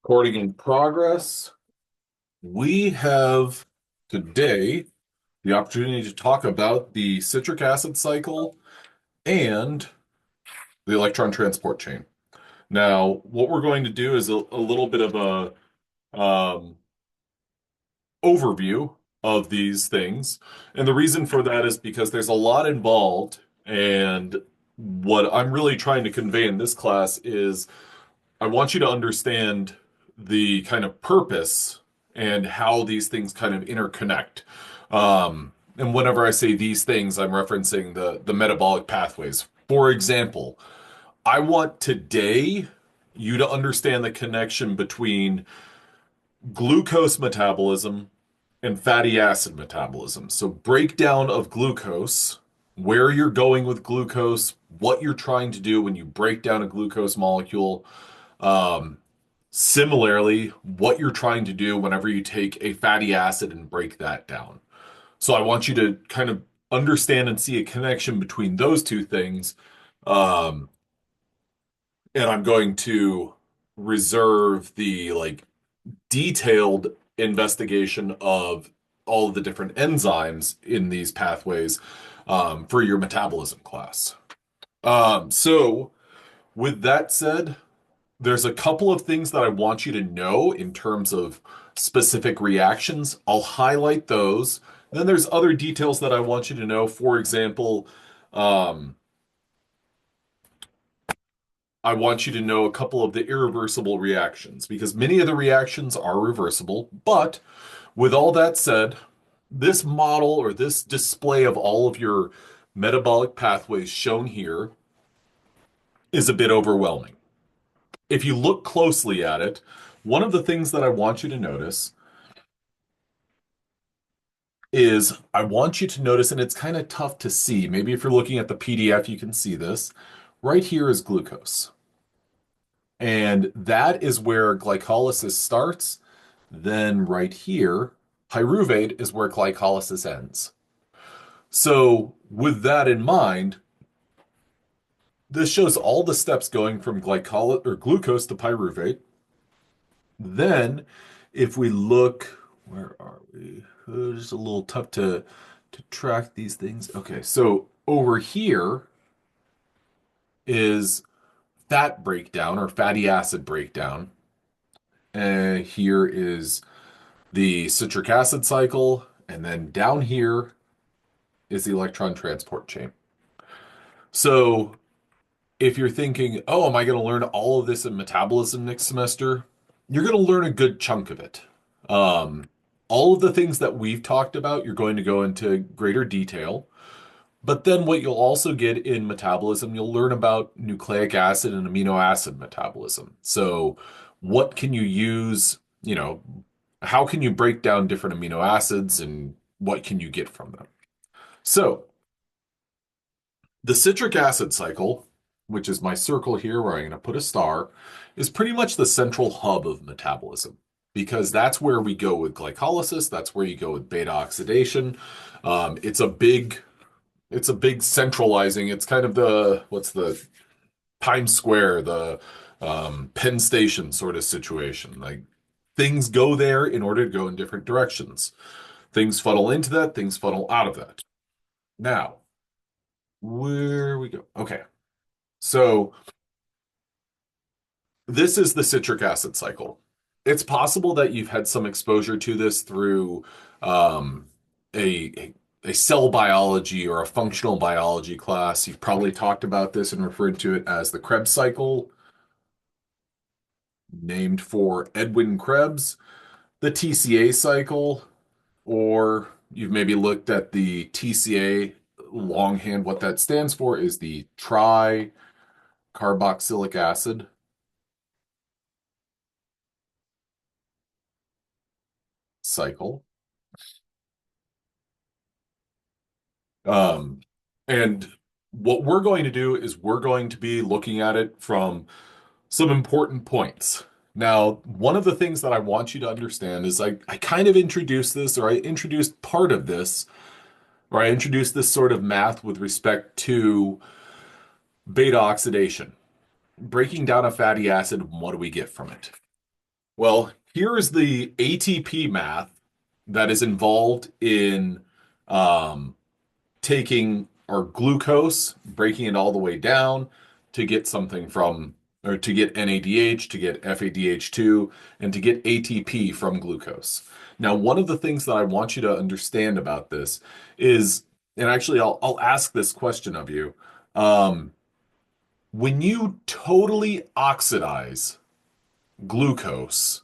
Recording in progress. We have today the opportunity to talk about the citric acid cycle and the electron transport chain. Now, what we're going to do is a little bit of a overview of these things. And the reason for that is because there's a lot involved. And what I'm really trying to convey in this class is I want you to understand the kind of purpose and how these things kind of interconnect. And whenever I say these things, I'm referencing the metabolic pathways. For example, I want today you to understand the connection between glucose metabolism and fatty acid metabolism. So breakdown of glucose, where you're going with glucose, what you're trying to do when you break down a glucose molecule. Um, Similarly, what you're trying to do whenever you take a fatty acid and break that down. So I want you to kind of understand and see a connection between those two things. Um, and I'm going to reserve the detailed investigation of all of the different enzymes in these pathways for your metabolism class. So with that said, there's a couple of things that I want you to know in terms of specific reactions. I'll highlight those. Then there's other details that I want you to know. For example, um, I want you to know a couple of the irreversible reactions because many of the reactions are reversible. But with all that said, this model or this display of all of your metabolic pathways shown here is a bit overwhelming. If you look closely at it, one of the things that I want you to notice is I want you to notice, and it's kind of tough to see. Maybe if you're looking at the PDF, you can see this. Right here is glucose. And that is where glycolysis starts. Then right here, pyruvate is where glycolysis ends. So with that in mind, this shows all the steps going from glycol or glucose to pyruvate. Then if we look, where are we? It's a little tough to track these things. Okay, so over here is fat breakdown or fatty acid breakdown. And here is the citric acid cycle. And then down here is the electron transport chain. So if you're thinking, oh, am I going to learn all of this in metabolism next semester? You're going to learn a good chunk of it. Um, all of the things that we've talked about, you're going to go into greater detail. But then what you'll also get in metabolism, you'll learn about nucleic acid and amino acid metabolism. So what can you use, how can you break down different amino acids and what can you get from them? So the citric acid cycle, which is my circle here where I'm going to put a star, is pretty much the central hub of metabolism because that's where we go with glycolysis. That's where you go with beta oxidation. It's a big centralizing. It's kind of the what's the Times Square, the Penn Station sort of situation. Like things go there in order to go in different directions. Things funnel into that, things funnel out of that. Now, where we go? Okay. So this is the citric acid cycle. It's possible that you've had some exposure to this through um, a, a cell biology or a functional biology class. You've probably talked about this and referred to it as the Krebs cycle, named for Edwin Krebs, the TCA cycle, or you've maybe looked at the TCA longhand. What that stands for is the tricarboxylic acid cycle. Um, and what we're going to do is we're going to be looking at it from some important points. Now, one of the things that I want you to understand is I kind of introduced this, or I introduced part of this, or I introduced this sort of math with respect to beta oxidation. Breaking down a fatty acid, what do we get from it? Well, here is the ATP math that is involved in um, taking our glucose, breaking it all the way down to get something from, or to get NADH, to get FADH2, and to get ATP from glucose. Now, one of the things that I want you to understand about this is, and actually, I'll ask this question of you. Um, when you totally oxidize glucose,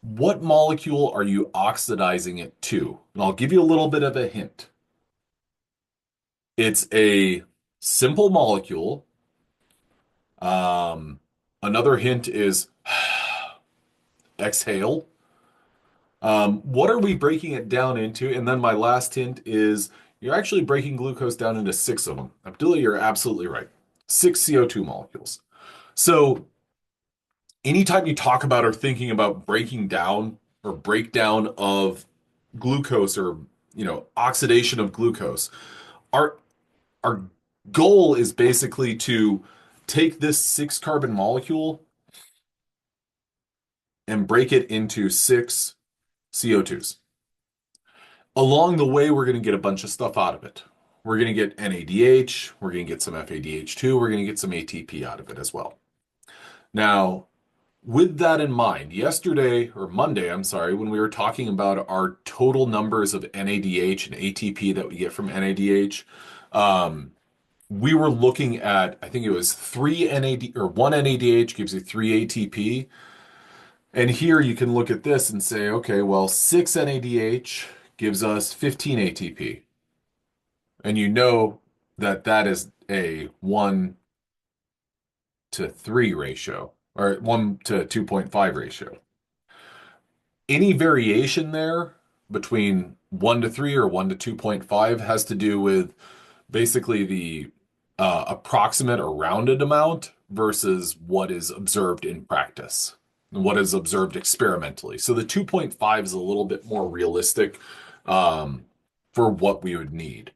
what molecule are you oxidizing it to? And I'll give you a little bit of a hint. It's a simple molecule. Um, Another hint is exhale. What are we breaking it down into? And then my last hint is you're actually breaking glucose down into six of them. Abdullah, you're absolutely right. Six CO2 molecules. So anytime you talk about or thinking about breaking down or breakdown of glucose or oxidation of glucose, our our goal is basically to take this six carbon molecule and break it into six CO2s. Along the way, we're going to get a bunch of stuff out of it. We're going to get NADH, we're going to get some FADH2, we're going to get some ATP out of it as well. Now, with that in mind, yesterday or Monday, I'm sorry, when we were talking about our total numbers of NADH and ATP that we get from NADH, we were looking at, I think it was three NAD or one NADH gives you three ATP. And here you can look at this and say, okay, well, six NADH gives us 15 ATP. And you know that that is a 1 to 3 ratio or 1 to 2.5 ratio. Any variation there between 1 to 3 or 1 to 2.5 has to do with basically the approximate or rounded amount versus what is observed in practice and what is observed experimentally. So the 2.5 is a little bit more realistic um, for what we would need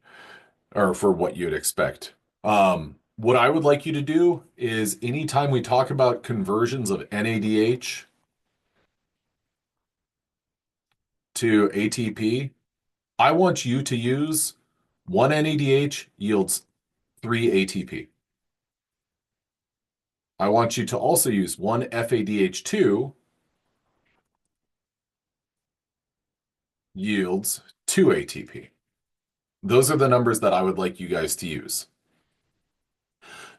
or for what you'd expect. What I would like you to do is anytime we talk about conversions of NADH to ATP, I want you to use one NADH yields three ATP. I want you to also use one FADH2 yields two ATP. Those are the numbers that I would like you guys to use.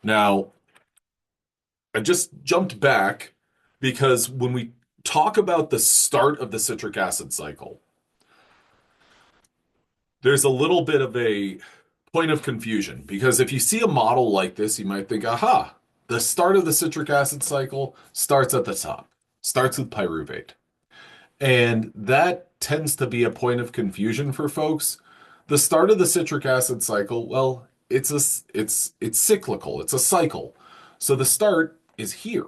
Now, I just jumped back because when we talk about the start of the citric acid cycle, there's a little bit of a point of confusion because if you see a model like this, you might think, aha, the start of the citric acid cycle starts at the top, starts with pyruvate. And that tends to be a point of confusion for folks. The start of the citric acid cycle, well, it's cyclical, it's a cycle. So the start is here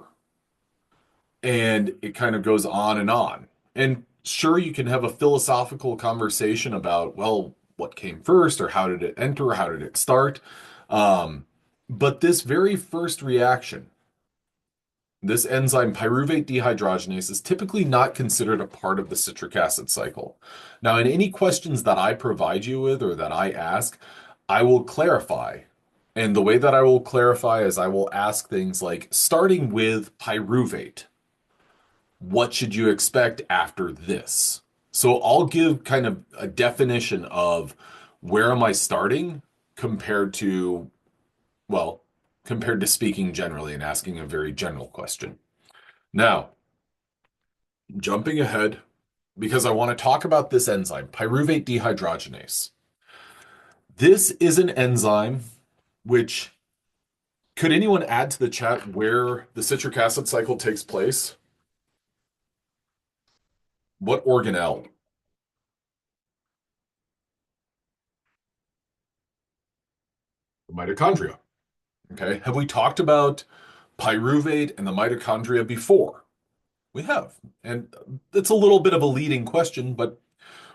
and it kind of goes on and on. And sure, you can have a philosophical conversation about, well, what came first, or how did it enter, how did it start? Um, but this very first reaction, this enzyme pyruvate dehydrogenase, is typically not considered a part of the citric acid cycle. Now, in any questions that I provide you with or that I ask, I will clarify. And the way that I will clarify is I will ask things like, starting with pyruvate, what should you expect after this? So I'll give kind of a definition of where am I starting compared to, well, compared to speaking generally and asking a very general question. Now, jumping ahead, because I want to talk about this enzyme, pyruvate dehydrogenase. This is an enzyme which, could anyone add to the chat where the citric acid cycle takes place? What organelle? The mitochondria. Okay. Have we talked about pyruvate and the mitochondria before? We have. And it's a little bit of a leading question, but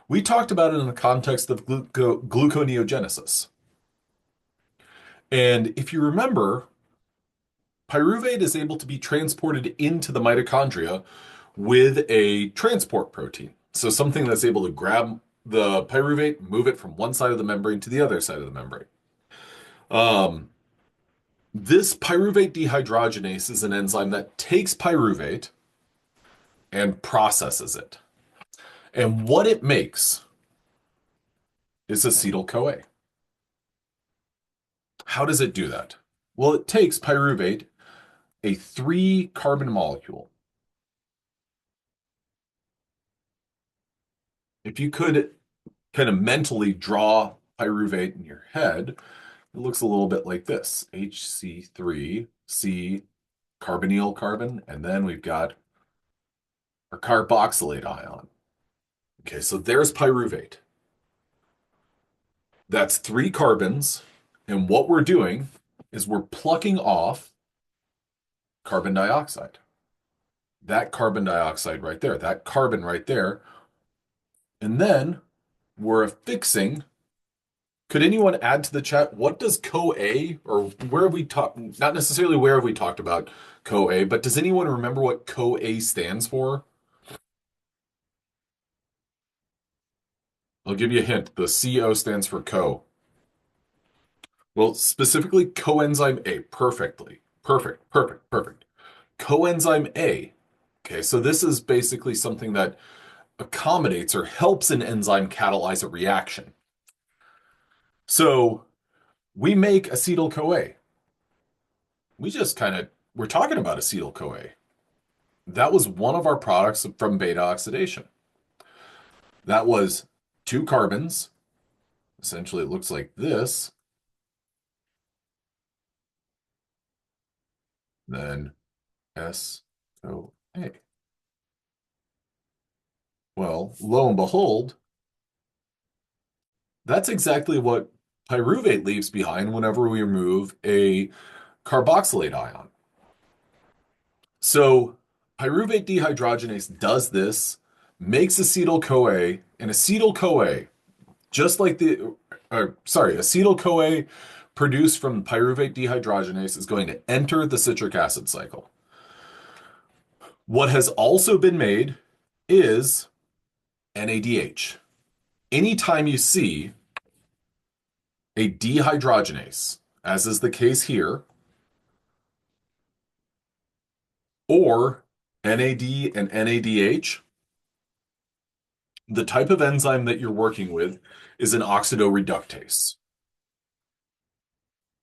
we talked about it in the context of gluconeogenesis. And if you remember, pyruvate is able to be transported into the mitochondria with a transport protein. So something that's able to grab the pyruvate, move it from one side of the membrane to the other side of the membrane. Um, this pyruvate dehydrogenase is an enzyme that takes pyruvate and processes it. And what it makes is acetyl-CoA. How does it do that? Well, it takes pyruvate, a 3-carbon molecule. If you could kind of mentally draw pyruvate in your head, it looks a little bit like this. HC3C carbonyl carbon, and then we've got our carboxylate ion. Okay, so there's pyruvate. That's 3 carbons, and what we're doing is we're plucking off carbon dioxide. That carbon dioxide right there, that carbon right there, and then we're affixing. Could anyone add to the chat, what does CoA, or where have we talked, not necessarily where have we talked about CoA, but does anyone remember what CoA stands for? I'll give you a hint. The CO stands for co. Well, specifically coenzyme A. Perfectly. Perfect, perfect, perfect. Coenzyme A. Okay, so this is basically something that accommodates or helps an enzyme catalyze a reaction. So we make acetyl-CoA. We're talking about acetyl-CoA. That was one of our products from beta oxidation. That was 2 carbons. Essentially, it looks like this. Then SOA. Well, lo and behold, that's exactly what pyruvate leaves behind whenever we remove a carboxylate ion. So pyruvate dehydrogenase does this, makes acetyl-CoA, and acetyl-CoA, just like acetyl-CoA produced from pyruvate dehydrogenase is going to enter the citric acid cycle. What has also been made is NADH. Anytime you see a dehydrogenase, as is the case here, or NAD and NADH, the type of enzyme that you're working with is an oxidoreductase.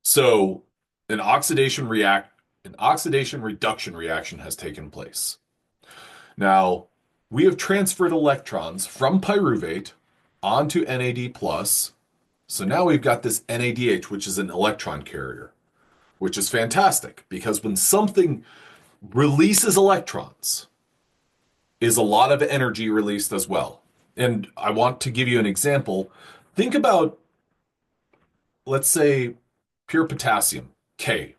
So an oxidation reduction reaction has taken place. Now, we have transferred electrons from pyruvate onto NAD+. So now we've got this NADH, which is an electron carrier, which is fantastic because when something releases electrons, is a lot of energy released as well. And I want to give you an example. Think about, let's say, pure potassium, K.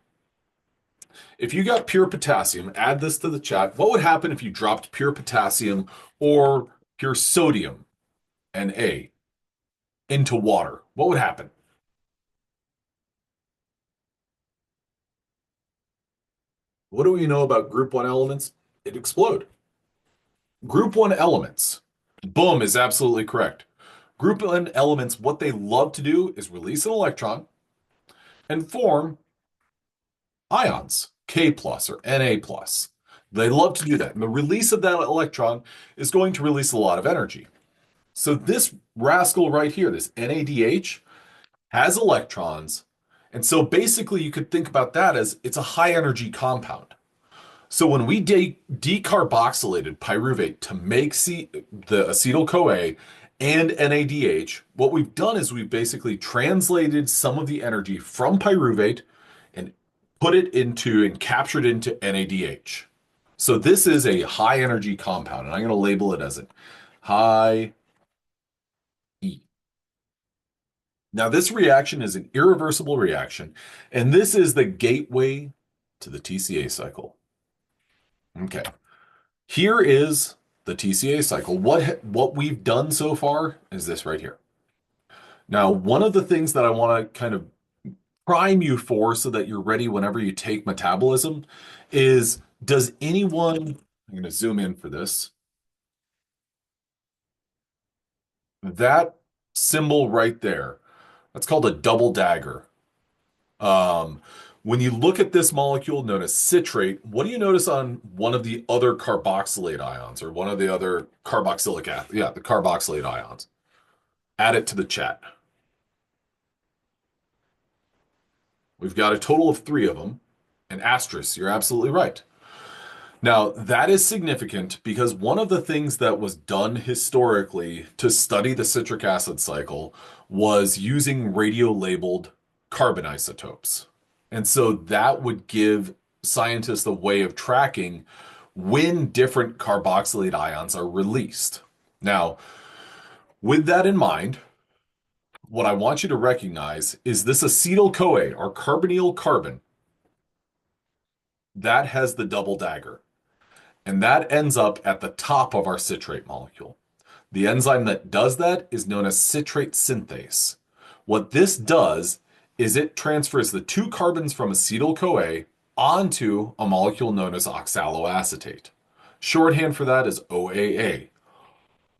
If you got pure potassium, add this to the chat. What would happen if you dropped pure potassium or pure sodium, Na, into water? What would happen? What do we know about group 1 elements? It explode. Group 1 elements, boom, is absolutely correct. Group 1 elements, what they love to do is release an electron and form ions, K plus or Na plus. They love to do that. And the release of that electron is going to release a lot of energy. So this rascal right here, this NADH, has electrons. And so basically you could think about that as it's a high energy compound. So when we decarboxylated pyruvate to make the acetyl-CoA and NADH, what we've done is we've basically translated some of the energy from pyruvate and put it into and captured into NADH. So this is a high energy compound, and I'm going to label it as a high E. Now this reaction is an irreversible reaction, and this is the gateway to the TCA cycle. Okay, here is the TCA cycle. What we've done so far is this right here. Now, one of the things that I want to kind of prime you for so that you're ready whenever you take metabolism is, does anyone I'm going to zoom in for this. That symbol right there, that's called a double dagger. Um, when you look at this molecule known as citrate, what do you notice on one of the other carboxylate ions or one of the other carboxylic acid? Yeah, the carboxylate ions. Add it to the chat. We've got a total of three of them. And asterisk, you're absolutely right. Now, that is significant because one of the things that was done historically to study the citric acid cycle was using radio-labeled carbon isotopes. And so that would give scientists a way of tracking when different carboxylate ions are released. Now, with that in mind, what I want you to recognize is this acetyl-CoA, or carbonyl carbon, that has the double dagger. And that ends up at the top of our citrate molecule. The enzyme that does that is known as citrate synthase. What this does is it transfers the two carbons from acetyl-CoA onto a molecule known as oxaloacetate. Shorthand for that is OAA.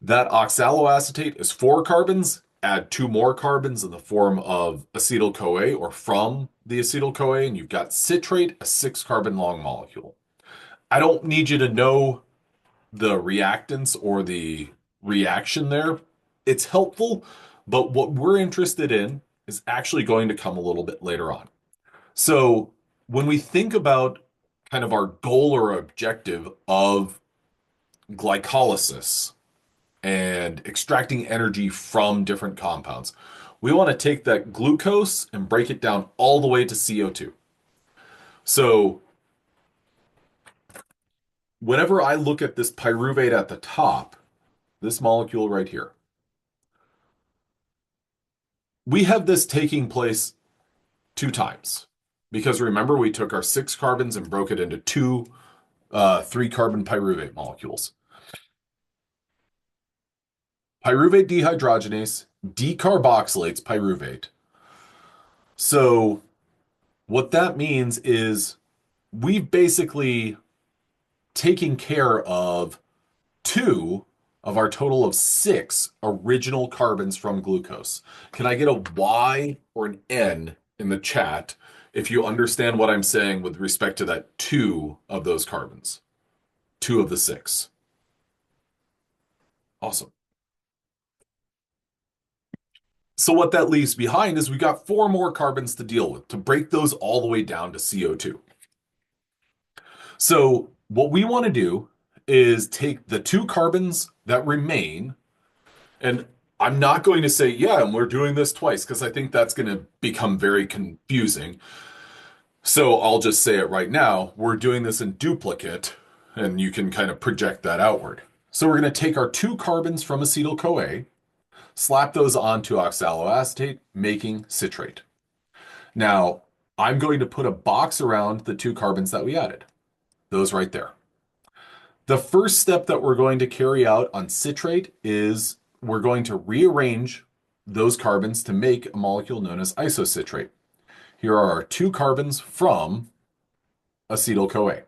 That oxaloacetate is four carbons. Add two more carbons in the form of acetyl-CoA or from the acetyl-CoA, and you've got citrate, a six-carbon long molecule. I don't need you to know the reactants or the reaction there. It's helpful, but what we're interested in is actually going to come a little bit later on. So when we think about kind of our goal or objective of glycolysis and extracting energy from different compounds, we want to take that glucose and break it down all the way to CO2. So whenever I look at this pyruvate at the top, this molecule right here, we have this taking place two times. Because remember, we took our six carbons and broke it into two 3-carbon pyruvate molecules. Pyruvate dehydrogenase decarboxylates pyruvate. So what that means is we've basically taken care of two of our total of six original carbons from glucose. Can I get a Y or an N in the chat if you understand what I'm saying with respect to that two of those carbons? Two of the six. Awesome. So what that leaves behind is we got four more carbons to deal with to break those all the way down to CO2. So what we want to do is take the two carbons that remain, and I'm not going to say, yeah, and we're doing this twice, because I think that's going to become very confusing. So I'll just say it right now. We're doing this in duplicate, and you can kind of project that outward. So we're going to take our two carbons from acetyl-CoA, slap those onto oxaloacetate, making citrate. Now, I'm going to put a box around the two carbons that we added. Those right there. The first step that we're going to carry out on citrate is we're going to rearrange those carbons to make a molecule known as isocitrate. Here are our two carbons from acetyl-CoA.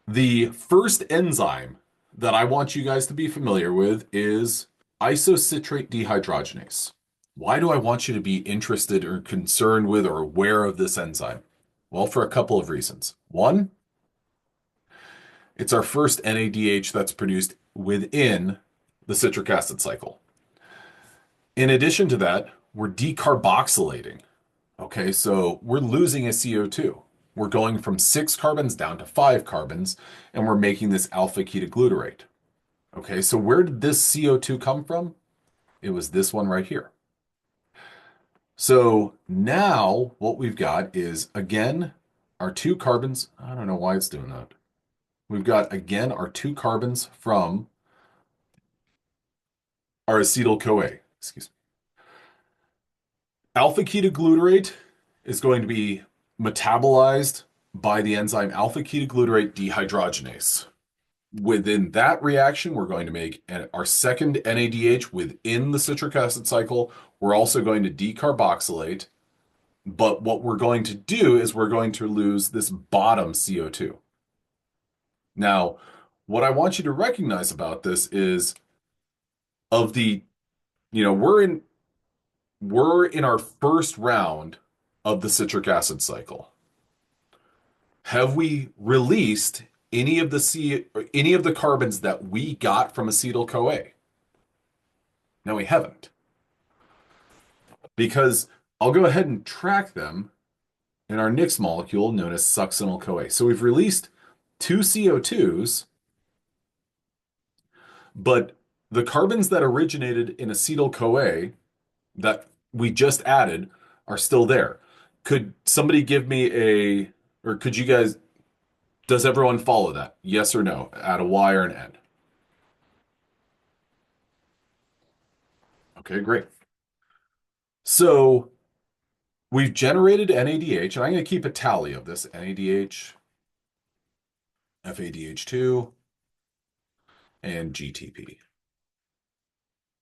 The first enzyme that I want you guys to be familiar with is isocitrate dehydrogenase. Why do I want you to be interested or concerned with or aware of this enzyme? Well, for a couple of reasons. One, it's our first NADH that's produced within the citric acid cycle. In addition to that, we're decarboxylating. Okay, so we're losing a CO2. We're going from 6 carbons down to 5 carbons, and we're making this alpha ketoglutarate. Okay, so where did this CO2 come from? It was this one right here. So now what we've got is, again, our two carbons. I don't know why it's doing that. We've got, again, our two carbons from our acetyl-CoA. Excuse me. Alpha ketoglutarate is going to be metabolized by the enzyme alpha ketoglutarate dehydrogenase. Within that reaction, we're going to make our second NADH within the citric acid cycle. We're also going to decarboxylate. But what we're going to do is we're going to lose this bottom CO2. Now, what I want you to recognize about this is of the, you know, we're in our first round of the citric acid cycle. Have we released any of the carbons that we got from acetyl-CoA? No, we haven't. Because I'll go ahead and track them in our next molecule known as succinyl-CoA. So we've released two CO2s, but the carbons that originated in acetyl-CoA that we just added are still there. Could somebody give me or could you guys, does everyone follow that? Yes or no? Add a Y or an N. Okay, great. So we've generated NADH, and I'm going to keep a tally of this. NADH, FADH2, and GTP.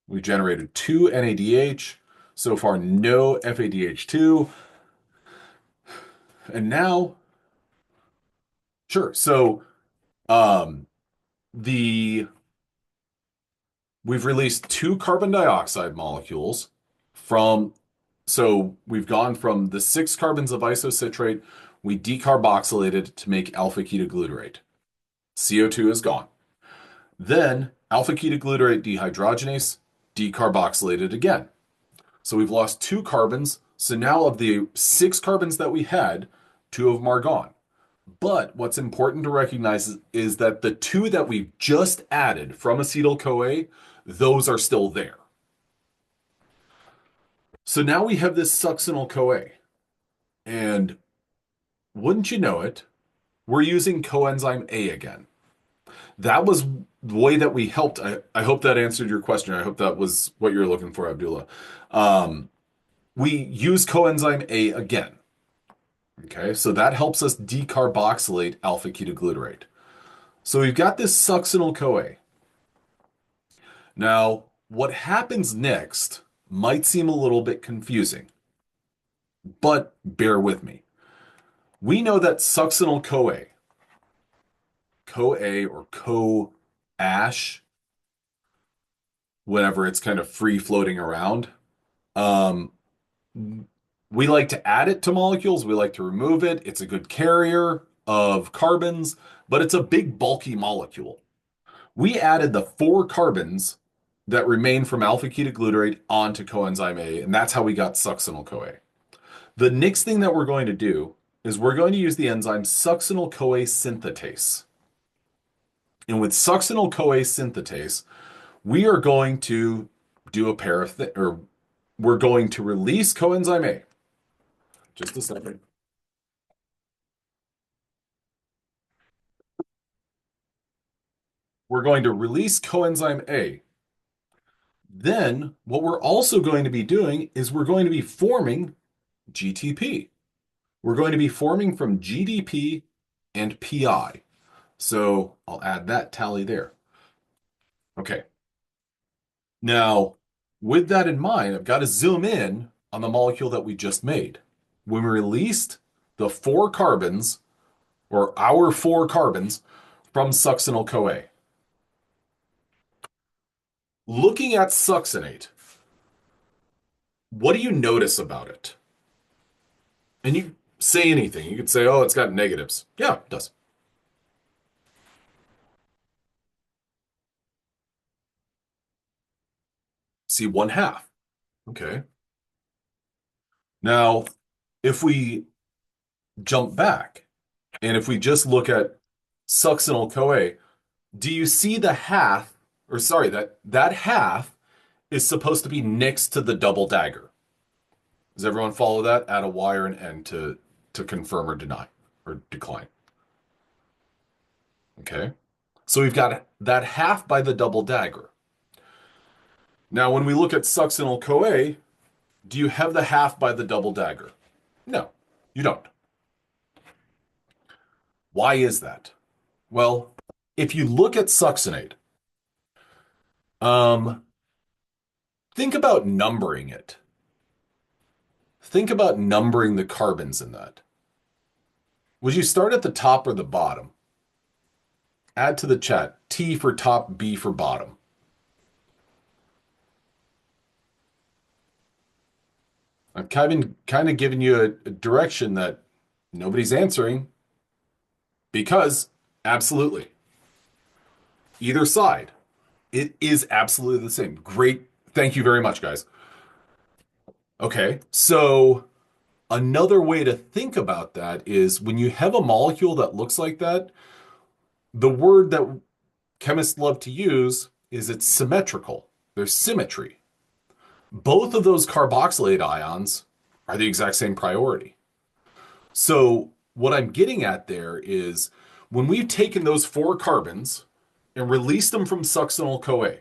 We generated two NADH. So far, no FADH2. And now, sure. So um, the we've released two carbon dioxide molecules from, so we've gone from the six carbons of isocitrate, we decarboxylated to make alpha ketoglutarate. CO2 is gone. Then alpha ketoglutarate dehydrogenase decarboxylated again. So we've lost two carbons. So now of the six carbons that we had, two of them are gone. But what's important to recognize is that the two that we've just added from acetyl-CoA, those are still there. So now we have this succinyl-CoA. And wouldn't you know it, we're using coenzyme A again. That was the way that we helped. I hope that answered your question. I hope that was what you're looking for, Abdullah. We use coenzyme A again. Okay, so that helps us decarboxylate alpha ketoglutarate. So we've got this succinyl-CoA. Now, what happens next might seem a little bit confusing, but bear with me. We know that succinyl-CoA, CoA or co-ash, whenever it's kind of free floating around, um, we like to add it to molecules. We like to remove it. It's a good carrier of carbons, but it's a big bulky molecule. We added the four carbons that remain from alpha ketoglutarate onto coenzyme A, and that's how we got succinyl-CoA. The next thing that we're going to do is we're going to use the enzyme succinyl-CoA synthetase. And with succinyl-CoA synthetase, we are going to do a pair of or we're going to release coenzyme A. Just a second. We're going to release coenzyme A. Then what we're also going to be doing is we're going to be forming GTP. We're going to be forming from GDP and PI. So I'll add that tally there. Okay. Now, with that in mind, I've got to zoom in on the molecule that we just made. When we released the four carbons, or our four carbons, from succinyl-CoA. Looking at succinate, what do you notice about it? And you say anything. You could say, oh, it's got negatives. Yeah, it does. See, one half. Okay. Now, if we jump back and if we just look at succinyl-CoA, do you see the half, or sorry, that half is supposed to be next to the double dagger? Does everyone follow that? Add a Y or an N to confirm or deny or decline. Okay. So we've got that half by the double dagger. Now, when we look at succinyl-CoA, do you have the half by the double dagger? No, you don't. Why is that? Well, if you look at succinate, um, think about numbering it. Think about numbering the carbons in that. Would you start at the top or the bottom? Add to the chat. T for top, B for bottom. I've kind of given you a direction that nobody's answering because absolutely. Either side. It is absolutely the same. Great. Thank you very much, guys. Okay. So another way to think about that is when you have a molecule that looks like that, the word that chemists love to use is it's symmetrical. There's symmetry. Both of those carboxylate ions are the exact same priority. So what I'm getting at there is when we've taken those four carbons and released them from succinyl-CoA,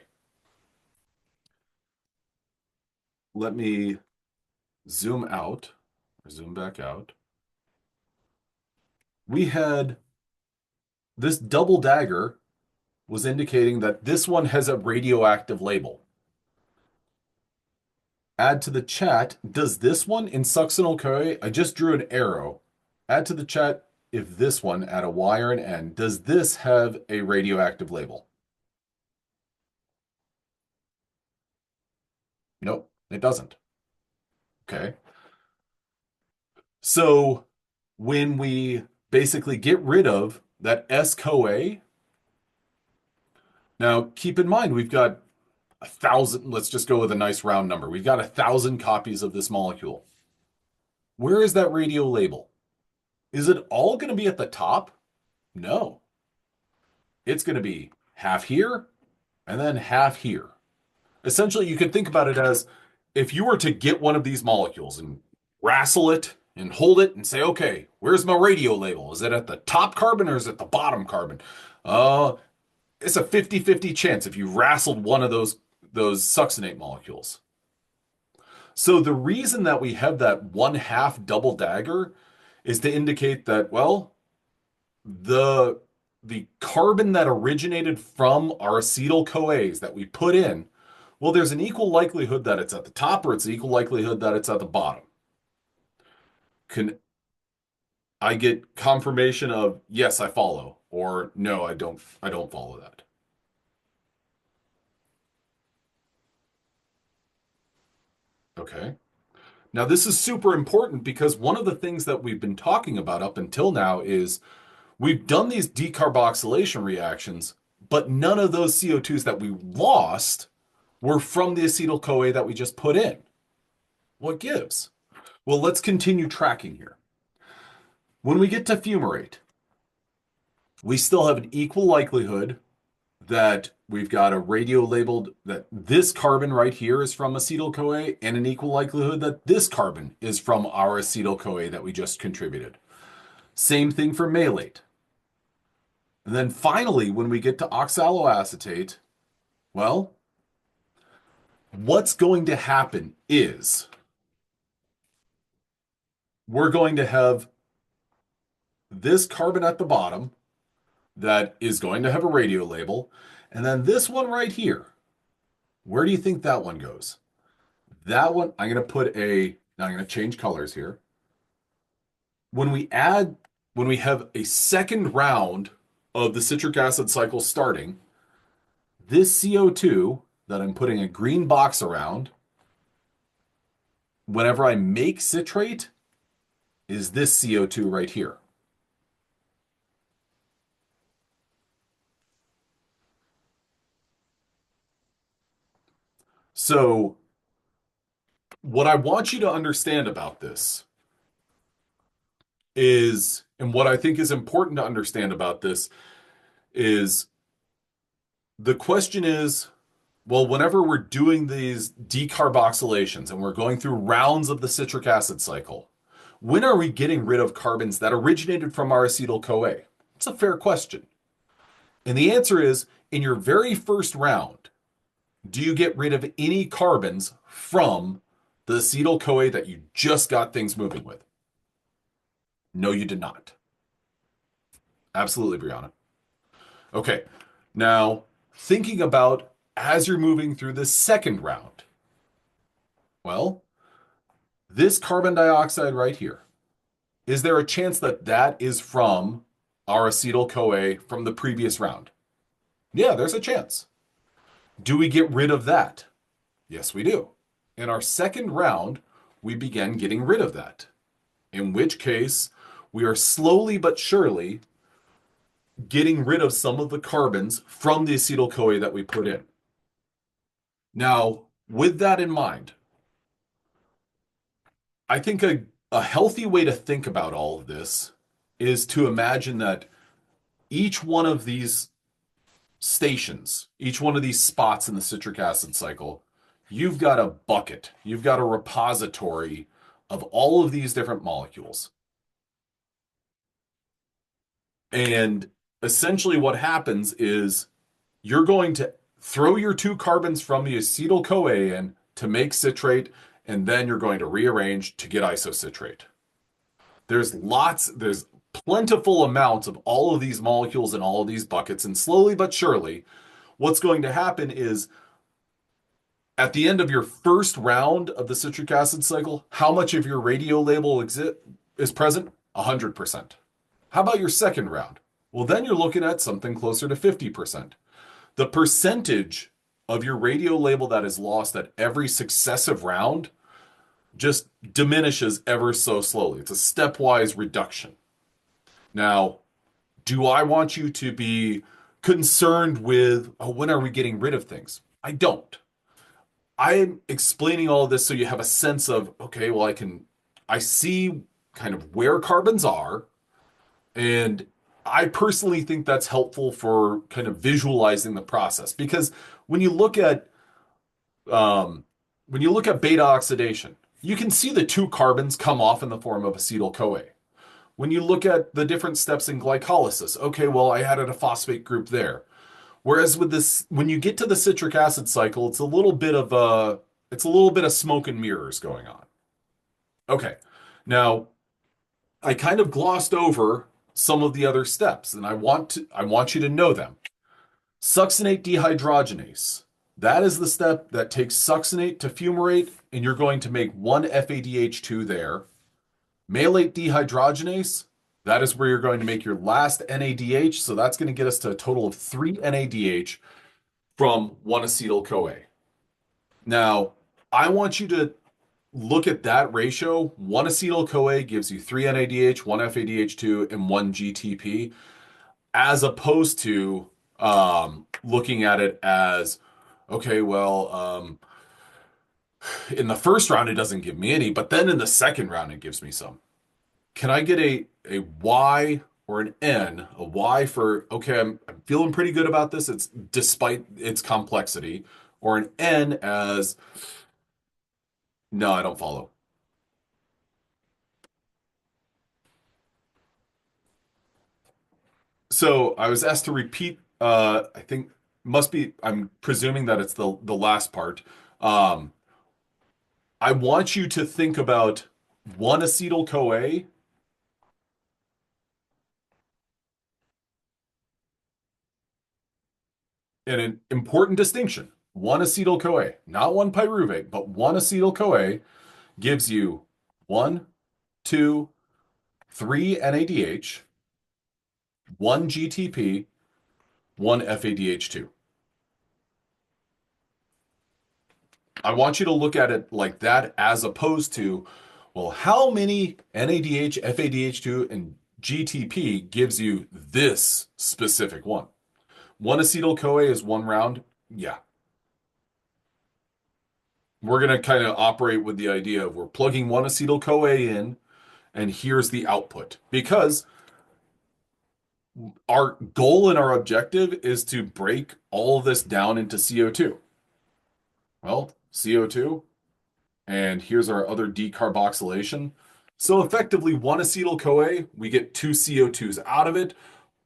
let me zoom out or zoom back out. We had this double dagger was indicating that this one has a radioactive label. Add to the chat, does this one in succinyl-CoA, I just drew an arrow. Add to the chat if this one, add a Y or an N, does this have a radioactive label? Nope, it doesn't. Okay. So when we basically get rid of that S-CoA, now keep in mind we've got 1,000, let's just go with a nice round number. We've got 1,000 copies of this molecule. Where is that radio label? Is it all going to be at the top? No. It's going to be half here and then half here. Essentially, you could think about it as if you were to get one of these molecules and wrestle it and hold it and say, okay, where's my radio label? Is it at the top carbon or is it the bottom carbon? It's a 50-50 chance if you wrestled one of those succinate molecules. So the reason that we have that 1/2 double dagger is to indicate that, well, the carbon that originated from our acetyl-CoAs that we put in, well, there's an equal likelihood that it's at the top or it's an equal likelihood that it's at the bottom. Can I get confirmation of, yes, I follow, or no, I don't follow that? Okay. Now, this is super important because one of the things that we've been talking about up until now is we've done these decarboxylation reactions, but none of those CO2s that we lost were from the acetyl-CoA that we just put in. What gives? Well, let's continue tracking here. When we get to fumarate, we still have an equal likelihood that we've got a radio labeled that this carbon right here is from acetyl-CoA and an equal likelihood that this carbon is from our acetyl-CoA that we just contributed. Same thing for malate. And then finally, when we get to oxaloacetate, well, what's going to happen is we're going to have this carbon at the bottom that is going to have a radio label. And then this one right here, where do you think that one goes? That one, now I'm going to change colors here. When we have a second round of the citric acid cycle starting, this CO2 that I'm putting a green box around, whenever I make citrate, is this CO2 right here. So what I want you to understand about this is, and what I think is important to understand about this is the question is, well, whenever we're doing these decarboxylations and we're going through rounds of the citric acid cycle, when are we getting rid of carbons that originated from our acetyl-CoA? It's a fair question. And the answer is, in your very first round, do you get rid of any carbons from the acetyl-CoA that you just got things moving with? No, you did not. Absolutely, Brianna. Okay, now thinking about as you're moving through the second round, well, this carbon dioxide right here, is there a chance that that is from our acetyl-CoA from the previous round? Yeah, there's a chance. Do we get rid of that? Yes, we do. In our second round, we begin getting rid of that, in which case we are slowly but surely getting rid of some of the carbons from the acetyl-CoA that we put in. Now, with that in mind, I think a healthy way to think about all of this is to imagine that each one of these stations, each one of these spots in the citric acid cycle, you've got a bucket, you've got a repository of all of these different molecules. And essentially, what happens is you're going to throw your two carbons from the acetyl CoA in to make citrate, and then you're going to rearrange to get isocitrate. There's plentiful amounts of all of these molecules in all of these buckets, and slowly but surely, what's going to happen is at the end of your first round of the citric acid cycle, how much of your radio label is present? 100%. How about your second round? Well, then you're looking at something closer to 50%. The percentage of your radio label that is lost at every successive round just diminishes ever so slowly. It's a stepwise reduction. Now, do I want you to be concerned with, oh, when are we getting rid of things? I don't. I'm explaining all of this so you have a sense of, okay, well, I see kind of where carbons are, and I personally think that's helpful for kind of visualizing the process because when you look at um, when you look at beta oxidation, you can see the two carbons come off in the form of acetyl CoA. When you look at the different steps in glycolysis, okay, well, I added a phosphate group there. Whereas with this, when you get to the citric acid cycle, it's a little bit of smoke and mirrors going on. Okay, now I kind of glossed over some of the other steps, and I want you to know them. Succinate dehydrogenase. That is the step that takes succinate to fumarate, and you're going to make one FADH2 there. Malate dehydrogenase, that is where you're going to make your last NADH, so that's going to get us to a total of 3 NADH from one acetyl CoA. Now, I want you to look at that ratio. One acetyl CoA gives you 3 NADH, one FADH2, and one GTP, as opposed to looking at it as, okay, well, in the first round, it doesn't give me any, but then in the second round, it gives me some. Can I get a Y or an N? A Y for, okay, I'm feeling pretty good about this. It's despite its complexity. Or an N as, no, I don't follow. So I was asked to repeat, I think must be, I'm presuming that it's the last part. Um, I want you to think about one acetyl CoA and an important distinction. One acetyl CoA, not one pyruvate, but one acetyl CoA gives you one, two, three NADH, one GTP, one FADH2. I want you to look at it like that as opposed to, well, how many NADH, FADH2, and GTP gives you this specific one? One acetyl CoA is one round. Yeah. We're going to kind of operate with the idea of we're plugging one acetyl CoA in, and here's the output. Because our goal and our objective is to break all of this down into CO2. Well, CO2, and here's our other decarboxylation. So effectively, one acetyl CoA, we get two CO2s out of it.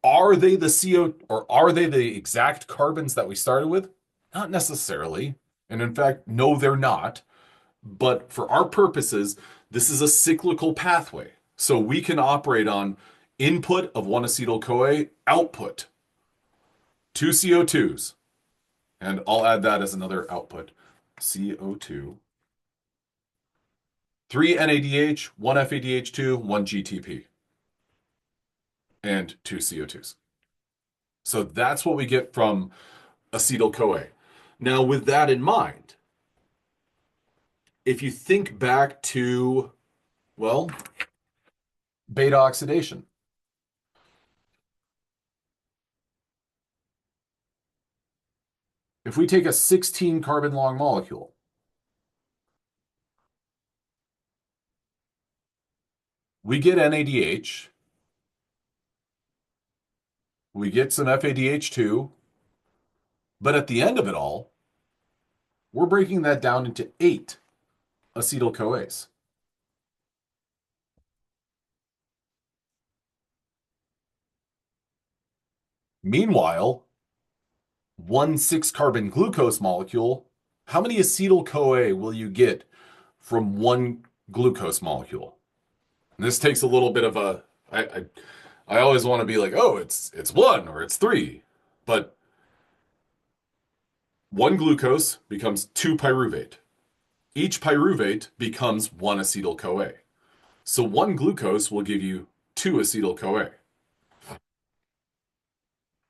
Are they the CO or are they the exact carbons that we started with? Not necessarily. And in fact, no, they're not. But for our purposes, this is a cyclical pathway. So we can operate on input of one acetyl CoA, output two CO2s. And I'll add that as another output. CO2, 3 NADH, 1 FADH2, 1 GTP. and two CO2s. So that's what we get from acetyl-CoA. Now, with that in mind, if you think back to, well, beta oxidation, if we take a 16 carbon long molecule, we get NADH, we get some FADH2, but at the end of it all, we're breaking that down into 8 acetyl-CoAs. Meanwhile, one 6 carbon glucose molecule, how many acetyl-CoA will you get from one glucose molecule? And this takes a little bit of a, I always want to be like, oh, it's one or it's three, but one glucose becomes two pyruvate. Each pyruvate becomes one acetyl-CoA. So one glucose will give you two acetyl-CoA.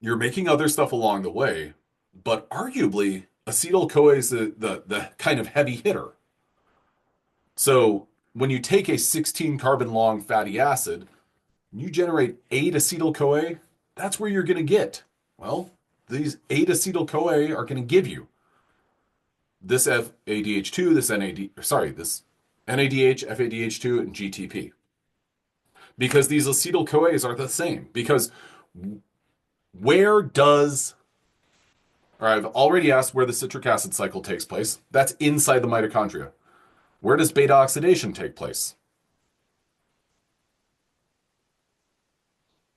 You're making other stuff along the way, but arguably acetyl-CoA is the kind of heavy hitter. So when you take a 16 carbon long fatty acid, you generate 8 acetyl-CoA, that's where you're going to get. Well, these 8 acetyl-CoA are going to give you this FADH2, this NADH, FADH2, and GTP. Because these acetyl-CoAs are the same. Because where does, or I've already asked where the citric acid cycle takes place. That's inside the mitochondria. Where does beta oxidation take place?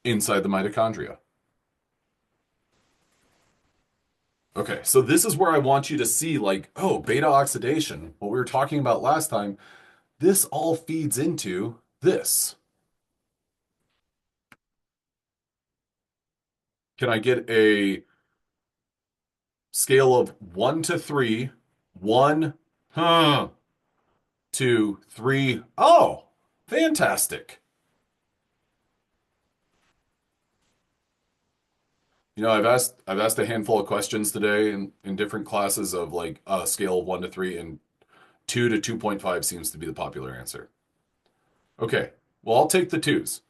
Inside the mitochondria. Okay, so this is where I want you to see, like, oh, beta oxidation, what we were talking about last time, this all feeds into this. Can I get a scale of 1 to 3? 1, 2, 3. Oh, fantastic. You know, I've asked a handful of questions today in different classes of like a scale of 1 to 3, and 2 to 2.5 seems to be the popular answer. Okay, well, I'll take the twos.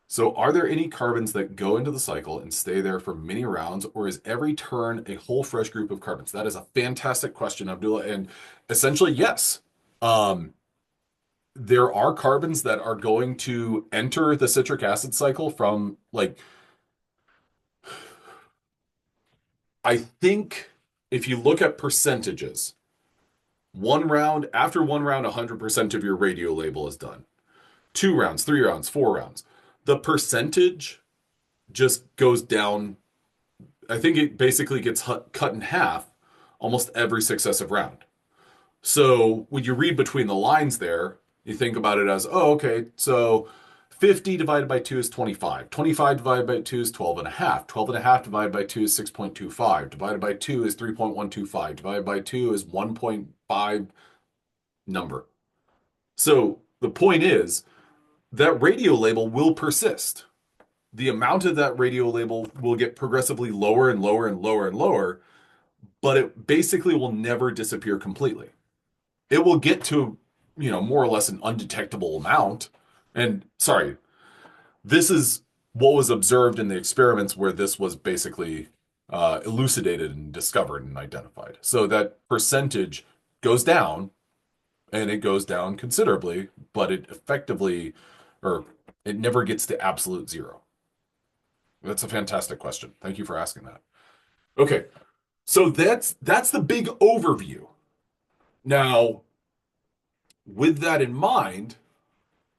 So, are there any carbons that go into the cycle and stay there for many rounds, or is every turn a whole fresh group of carbons? That is a fantastic question, Abdullah. And essentially, yes. Um, there are carbons that are going to enter the citric acid cycle from, like, I think if you look at percentages, after one round, 100% of your radio label is done. 2 rounds, 3 rounds, 4 rounds. The percentage just goes down. I think it basically gets cut in half almost every successive round. So when you read between the lines there, you think about it as, oh, okay, so 50 divided by 2 is 25. 25 divided by 2 is 12 and a half. 12 and a half divided by 2 is 6.25. Divided by 2 is 3.125. Divided by 2 is 1.5 number. So the point is that radio label will persist. The amount of that radio label will get progressively lower and lower and lower and lower, but it basically will never disappear completely. It will get to, more or less an undetectable amount. And sorry, this is what was observed in the experiments where this was basically elucidated and discovered and identified. So that percentage goes down, and it goes down considerably, but it effectively, or it never gets to absolute zero. That's a fantastic question. Thank you for asking that. Okay, so that's the big overview. Now, with that in mind,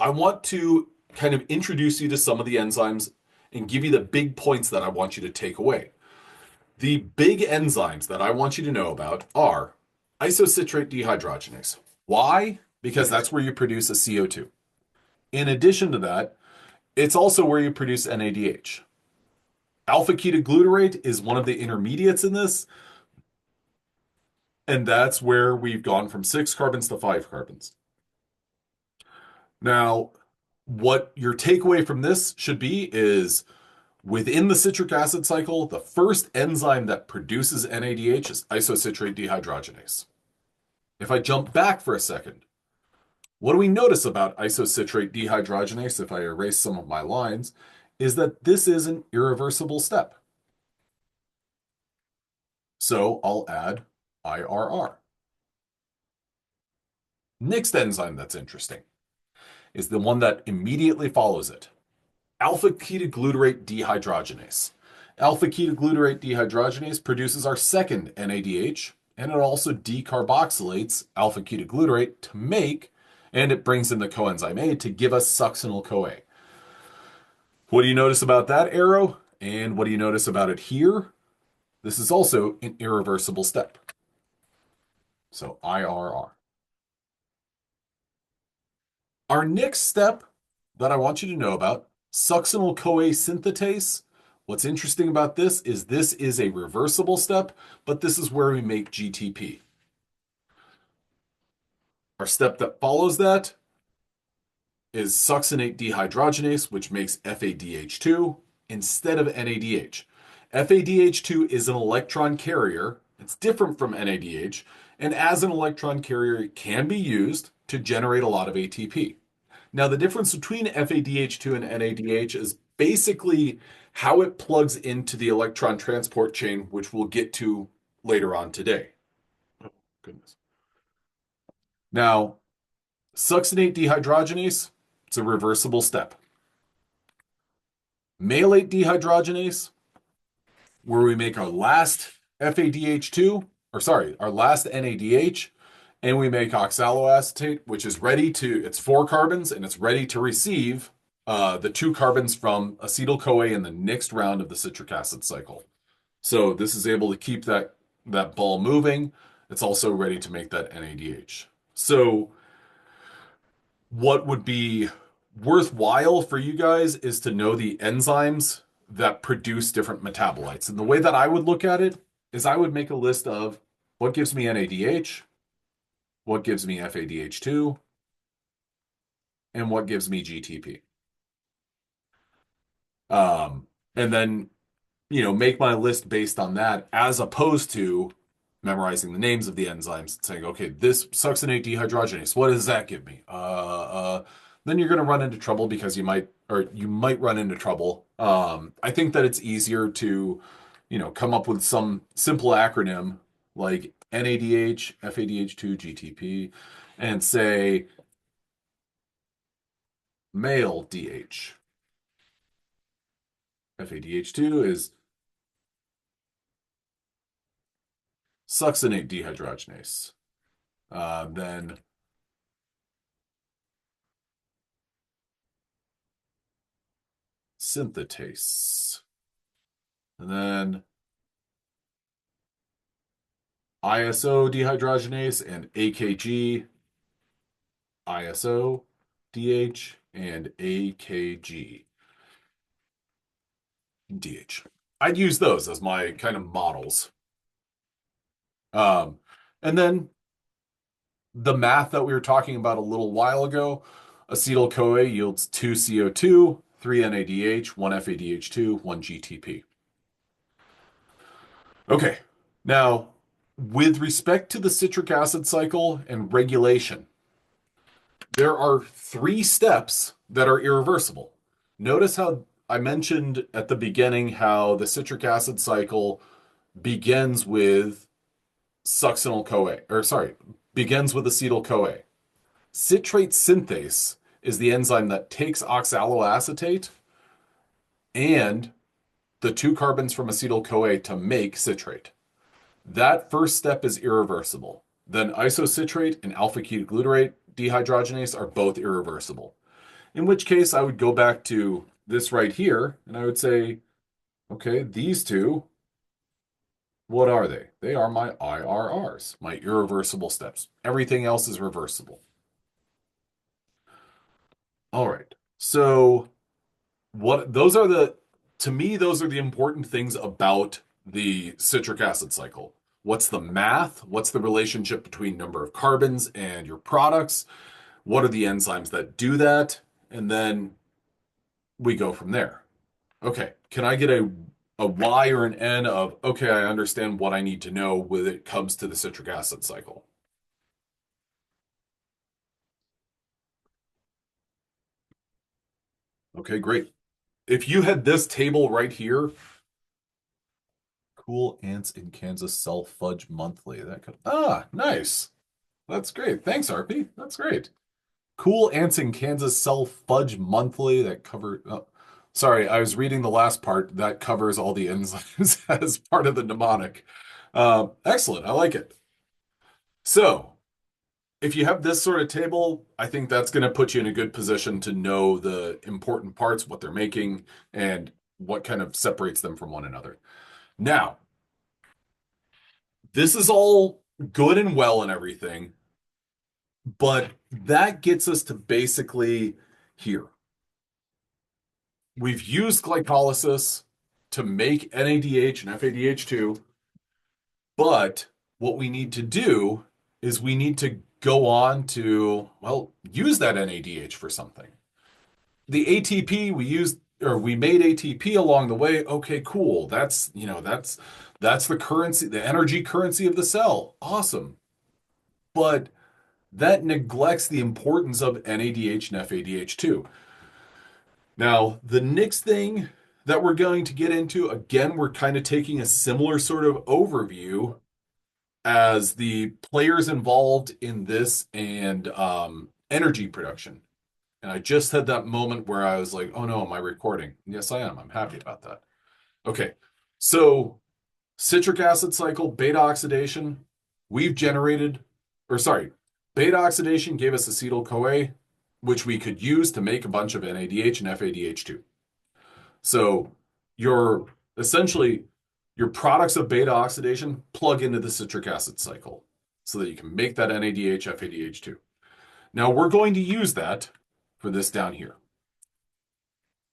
I want to kind of introduce you to some of the enzymes and give you the big points that I want you to take away. The big enzymes that I want you to know about are isocitrate dehydrogenase. Why? Because that's where you produce a CO2. In addition to that, it's also where you produce NADH. Alpha ketoglutarate is one of the intermediates in this, and that's where we've gone from 6 carbons to 5 carbons. Now, what your takeaway from this should be is within the citric acid cycle, the first enzyme that produces NADH is isocitrate dehydrogenase. If I jump back for a second, what do we notice about isocitrate dehydrogenase, if I erase some of my lines, is that this is an irreversible step. So I'll add IRR. Next enzyme that's interesting is the one that immediately follows it, alpha-ketoglutarate dehydrogenase. Alpha-ketoglutarate dehydrogenase produces our second NADH, and it also decarboxylates alpha-ketoglutarate to make, and it brings in the coenzyme A to give us succinyl-CoA. What do you notice about that arrow? And what do you notice about it here? This is also an irreversible step. So IRR. Our next step that I want you to know about, succinyl-CoA synthetase. What's interesting about this is a reversible step, but this is where we make GTP. Our step that follows that is succinate dehydrogenase, which makes FADH2 instead of NADH. FADH2 is an electron carrier. It's different from NADH, and as an electron carrier, it can be used to generate a lot of ATP. Now, the difference between FADH2 and NADH is basically how it plugs into the electron transport chain, which we'll get to later on today. Oh, goodness. Now, succinate dehydrogenase, it's a reversible step. Malate dehydrogenase, where we make our last FADH2, our last NADH, and we make oxaloacetate, which is it's 4 carbons, and it's ready to receive the 2 carbons from acetyl-CoA in the next round of the citric acid cycle. So this is able to keep that ball moving. It's also ready to make that NADH. So what would be worthwhile for you guys is to know the enzymes that produce different metabolites. And the way that I would look at it is I would make a list of what gives me NADH, what gives me FADH2, and what gives me GTP. And then, make my list based on that, as opposed to memorizing the names of the enzymes and saying, okay, this succinate dehydrogenase, what does that give me? Then you're going to run into trouble because you might run into trouble. I think that it's easier to, come up with some simple acronym like NADH, FADH2, GTP, and say male DH. FADH2 is succinate dehydrogenase. Then synthetase. And then ISO dehydrogenase and AKG, ISO, DH, and AKG, DH. I'd use those as my kind of models. And then the math that we were talking about a little while ago, acetyl-CoA yields 2 CO2, 3 NADH, 1 FADH2, 1 GTP. Okay, now with respect to the citric acid cycle and regulation, there are 3 steps that are irreversible. Notice how I mentioned at the beginning how the citric acid cycle begins with begins with acetyl-CoA. Citrate synthase is the enzyme that takes oxaloacetate and the 2 carbons from acetyl-CoA to make citrate. That first step is irreversible. Then isocitrate and alpha-ketoglutarate dehydrogenase are both irreversible. In which case, I would go back to this right here, and I would say, okay, these 2, what are they? They are my IRRs, my irreversible steps. Everything else is reversible. All right. So to me, those are the important things about the citric acid cycle. What's the math? What's the relationship between number of carbons and your products? What are the enzymes that do that? and then we go from there. Okay, can I get a Y or an N of, okay, I understand what I need to know when it comes to the citric acid cycle. Okay, great. If you had this table right here, cool ants in Kansas sell fudge monthly. That could, nice. That's great. Thanks, RP. That's great. Cool ants in Kansas sell fudge monthly. That cover. Oh, sorry, I was reading the last part. That covers all the enzymes as part of the mnemonic. Excellent. I like it. So, if you have this sort of table, I think that's going to put you in a good position to know the important parts, what they're making, and what kind of separates them from one another. Now, this is all good and well and everything, but that gets us to basically here. We've used glycolysis to make NADH and FADH2, but what we need to do is we need to go on to, well, use that NADH for something. The ATP we used, or we made ATP along the way. Okay, cool. That's the currency, the energy currency of the cell. Awesome. But that neglects the importance of NADH and FADH2. Now, the next thing that we're going to get into, again, we're kind of taking a similar sort of overview as the players involved in this and energy production. And I just had that moment where I was like, oh no, am I recording? Yes, I am. I'm happy about that. Okay. So, citric acid cycle, beta oxidation, we've generated, or sorry, beta oxidation gave us acetyl CoA, which we could use to make a bunch of NADH and FADH2. So, your essentially your products of beta oxidation plug into the citric acid cycle so that you can make that NADH, FADH2. Now, we're going to use that for this down here.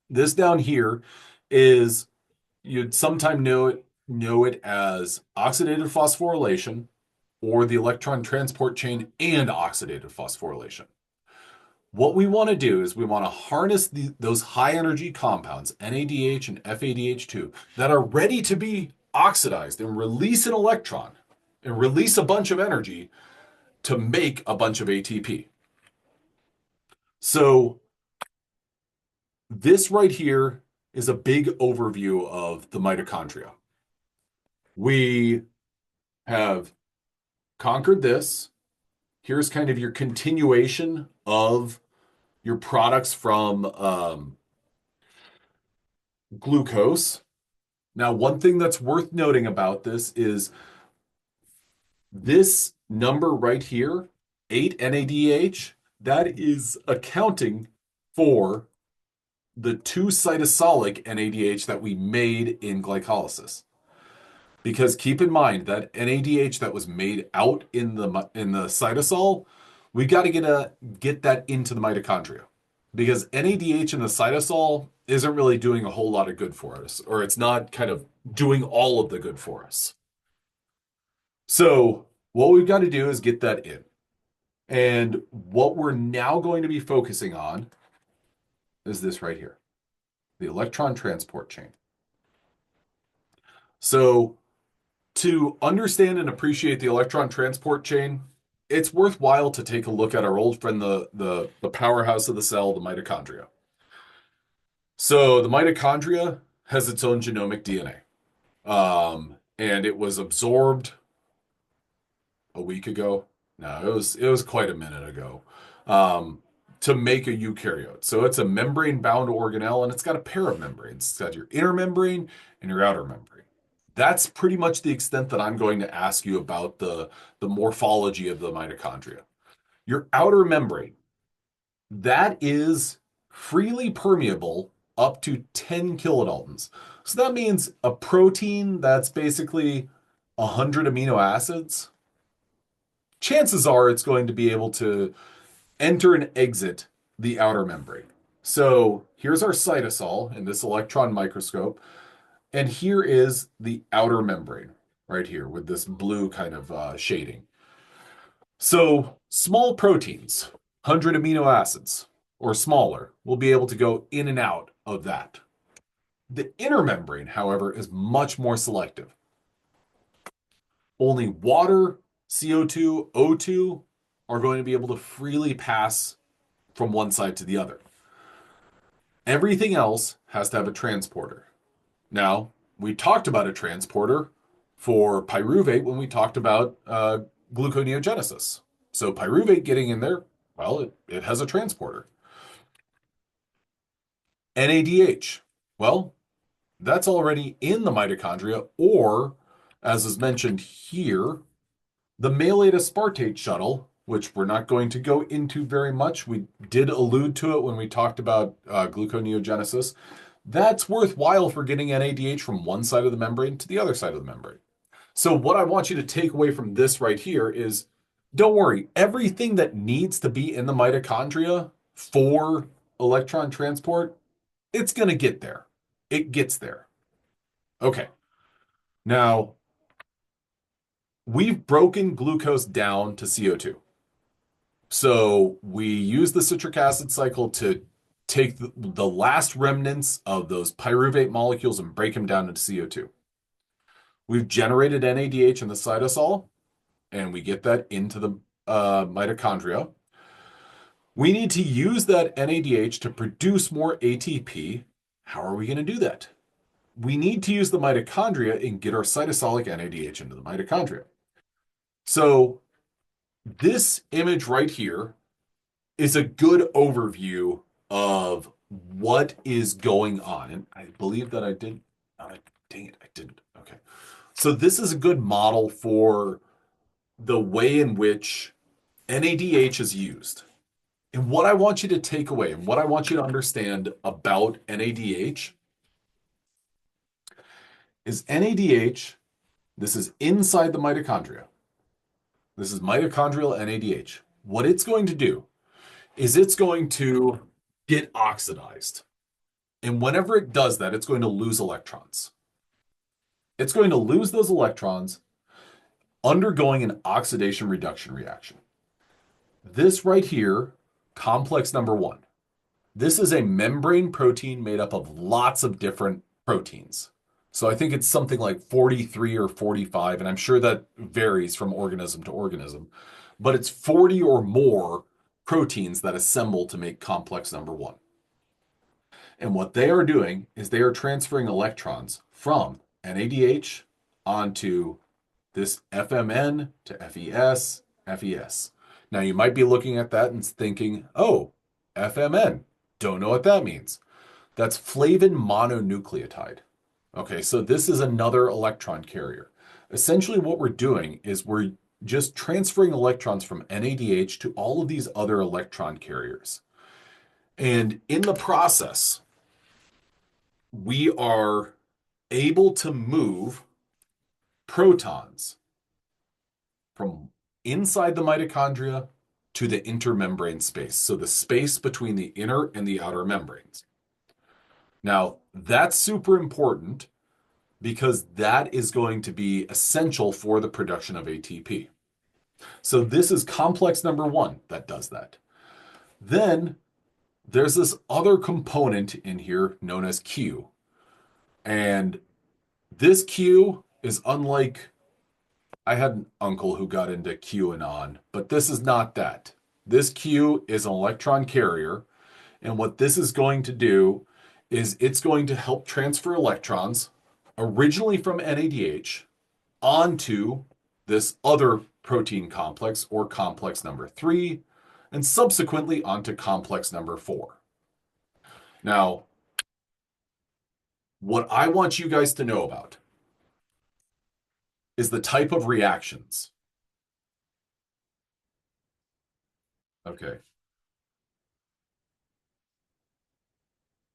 This down here is, you'd sometime know it as oxidative phosphorylation or the electron transport chain and oxidative phosphorylation. What we want to do is we want to harness those high energy compounds, NADH and FADH2, that are ready to be oxidized and release an electron and release a bunch of energy to make a bunch of ATP. So this right here is a big overview of the mitochondria. We have conquered this. Here's kind of your continuation of your products from glucose. Now, one thing that's worth noting about this is this number right here, 8 NADH, that is accounting for the 2 cytosolic NADH that we made in glycolysis. Because keep in mind that NADH that was made out in the cytosol, we got to get that into the mitochondria. Because NADH in the cytosol isn't really doing a whole lot of good for us, or it's not kind of doing all of the good for us. So what we've got to do is get that in. And what we're now going to be focusing on is this right here, the electron transport chain. So to understand and appreciate the electron transport chain, it's worthwhile to take a look at our old friend, the powerhouse of the cell, the mitochondria. So the mitochondria has its own genomic DNA. And it was absorbed a week ago. No, it was quite a minute ago. To make a eukaryote. So it's a membrane-bound organelle, and it's got a pair of membranes. It's got your inner membrane and your outer membrane. That's pretty much the extent that I'm going to ask you about the morphology of the mitochondria. Your outer membrane, that is freely permeable up to 10 kilodaltons. So that means a protein that's basically 100 amino acids, chances are it's going to be able to enter and exit the outer membrane. So here's our cytosol in this electron microscope. And here is the outer membrane right here with this blue kind of shading. So small proteins, 100 amino acids. or smaller will be able to go in and out of that. The inner membrane, however, is much more selective. Only water, CO2, O2 are going to be able to freely pass from one side to the other. Everything else has to have a transporter. Now, we talked about a transporter for pyruvate when we talked about gluconeogenesis. So pyruvate getting in there, well, it has a transporter. NADH, well, that's already in the mitochondria, or as is mentioned here, the malate aspartate shuttle, which we're not going to go into very much. We did allude to it when we talked about gluconeogenesis. That's worthwhile for getting NADH from one side of the membrane to the other side of the membrane. So, what I want you to take away from this right here is don't worry, everything that needs to be in the mitochondria for electron transport, it's going to get there. It gets there. Okay. Now, we've broken glucose down to CO2. So we use the citric acid cycle to take the last remnants of those pyruvate molecules and break them down into CO2. We've generated NADH in the cytosol, and we get that into the mitochondria. We need to use that NADH to produce more ATP. How are we going to do that? We need to use the mitochondria and get our cytosolic NADH into the mitochondria. So this image right here is a good overview of what is going on. And I believe that I did. Dang it, I didn't. Okay. So this is a good model for the way in which NADH is used. And what I want you to take away and what I want you to understand about NADH is NADH, this is inside the mitochondria. This is mitochondrial NADH. What it's going to do is it's going to get oxidized. And whenever it does that, it's going to lose electrons. It's going to lose those electrons undergoing an oxidation reduction reaction. This right here, complex number 1. This is a membrane protein made up of lots of different proteins. So I think it's something like 43 or 45, and I'm sure that varies from organism to organism, but it's 40 or more proteins that assemble to make complex number 1. And what they are doing is they are transferring electrons from NADH onto this FMN to FES, FES. Now you might be looking at that and thinking, oh, FMN, don't know what that means. That's flavin mononucleotide. Okay, so this is another electron carrier. Essentially what we're doing is we're just transferring electrons from NADH to all of these other electron carriers. And in the process, we are able to move protons from inside the mitochondria to the intermembrane space. So the space between the inner and the outer membranes. Now, that's super important because that is going to be essential for the production of ATP. So this is complex number 1 that does that. Then there's this other component in here known as Q. And this Q is unlike, I had an uncle who got into QAnon, but this is not that. This Q is an electron carrier. And what this is going to do is it's going to help transfer electrons originally from NADH onto this other protein complex or complex number 3, and subsequently onto complex number 4. Now, what I want you guys to know about is the type of reactions. Okay.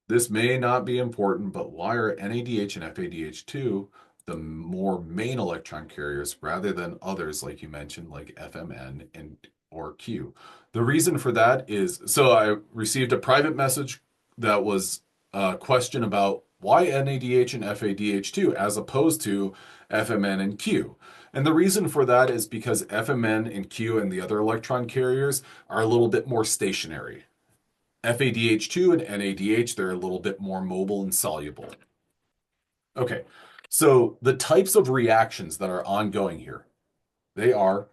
This may not be important, but why are NADH and FADH2 the more main electron carriers rather than others like you mentioned, like FMN and or Q? The reason for that is, so I received a private message that was a question about why NADH and FADH2 as opposed to FMN and Q. And the reason for that is because FMN and Q and the other electron carriers are a little bit more stationary. FADH2 and NADH, they're a little bit more mobile and soluble. Okay, so the types of reactions that are ongoing here, they are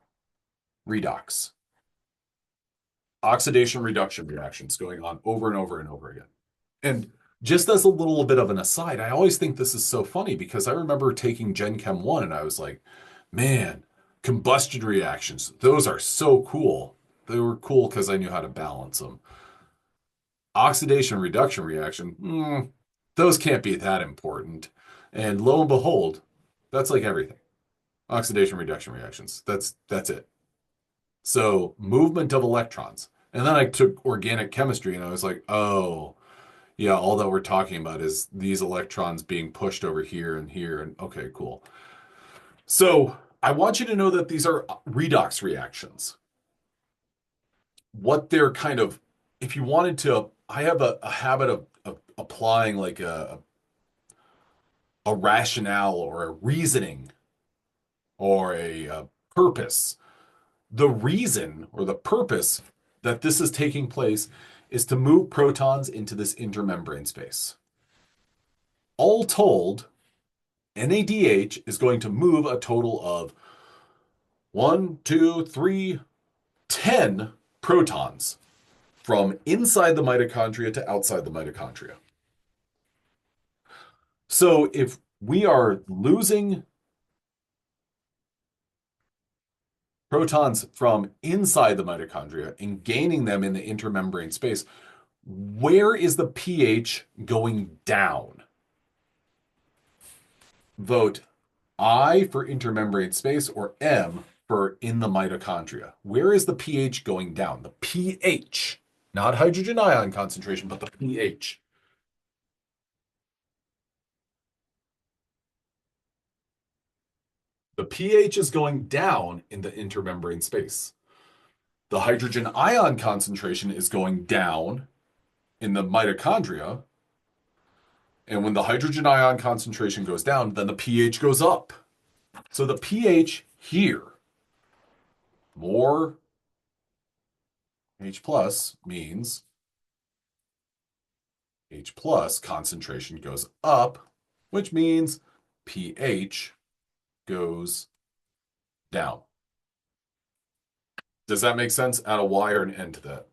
redox, oxidation reduction reactions going on over and over and over again. And just as a little bit of an aside, I always think this is so funny because I remember taking Gen Chem 1 and I was like, man, combustion reactions, those are so cool. They were cool because I knew how to balance them. Oxidation reduction reaction, those can't be that important. And lo and behold, that's like everything. Oxidation reduction reactions. That's it. So movement of electrons. And then I took organic chemistry and I was like, oh, yeah, all that we're talking about is these electrons being pushed over here and here. And okay, cool. So I want you to know that these are redox reactions. What they're kind of, if you wanted to, I have a habit of applying like a rationale or a reasoning or a purpose. The reason or the purpose that this is taking place is to move protons into this intermembrane space. All told, NADH is going to move a total of 1, 2, 3, 10 protons from inside the mitochondria to outside the mitochondria. So if we are losing protons from inside the mitochondria and gaining them in the intermembrane space, where is the pH going down? Vote I for intermembrane space or M for in the mitochondria. Where is the pH going down? The pH, not hydrogen ion concentration, but the pH. The pH is going down in the intermembrane space. The hydrogen ion concentration is going down in the mitochondria. And when the hydrogen ion concentration goes down, then the pH goes up. So the pH here, more H plus means H plus concentration goes up, which means pH goes down. Does that make sense? Add a Y or an N to that.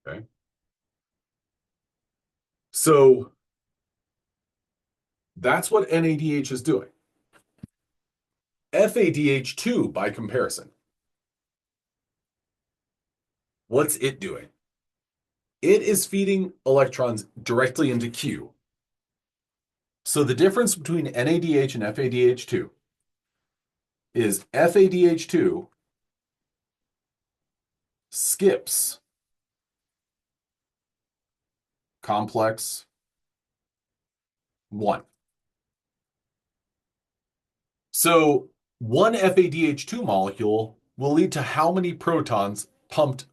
Okay. So that's what NADH is doing. FADH2, by comparison, what's it doing? It is feeding electrons directly into Q. So the difference between NADH and FADH2 is FADH2 skips complex 1. So one FADH2 molecule will lead to how many protons pumped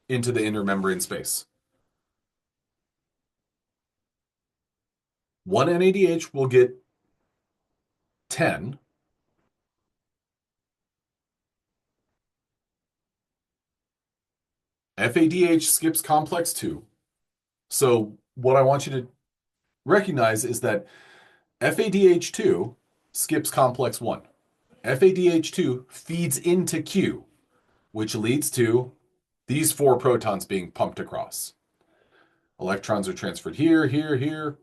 into the intermembrane space? One NADH will get 10. FADH skips complex 2. So what I want you to recognize is that FADH2 skips complex 1. FADH2 feeds into Q, which leads to these 4 protons being pumped across. Electrons are transferred here, here, here.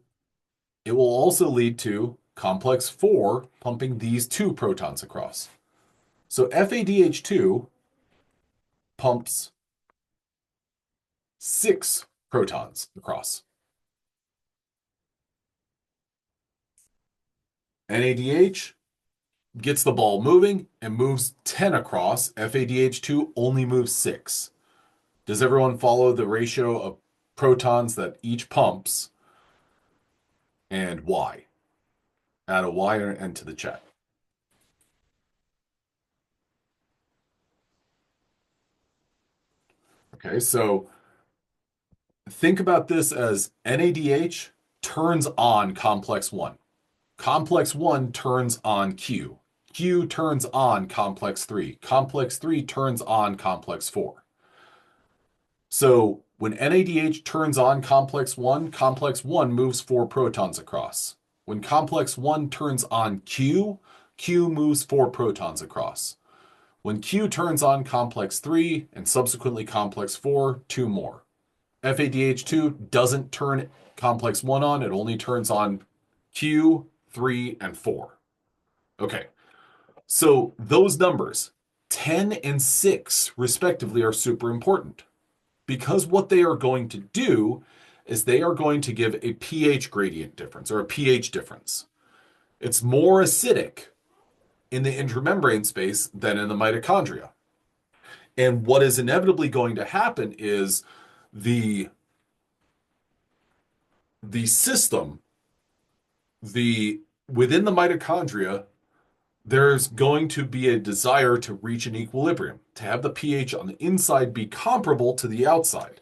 It will also lead to complex 4 pumping these 2 protons across. So FADH2 pumps 6 protons across. NADH gets the ball moving and moves 10 across. FADH2 only moves 6. Does everyone follow the ratio of protons that each pumps and why? Add a Y or an N to the chat. Okay, so think about this as NADH turns on complex 1. Complex 1 turns on Q. Q turns on complex 3. Complex 3 turns on complex 4. So when NADH turns on complex 1 moves 4 protons across. When complex 1 turns on Q, Q moves 4 protons across. When Q turns on complex 3 and subsequently complex 4, 2 more. FADH2 doesn't turn complex 1 on, it only turns on Q, 3, and 4. Okay, so those numbers, 10 and 6 respectively, are super important because what they are going to do is they are going to give a pH gradient difference or a pH difference. It's more acidic in the intramembrane space than in the mitochondria. And what is inevitably going to happen is the system, within the mitochondria, there's going to be a desire to reach an equilibrium, to have the pH on the inside be comparable to the outside.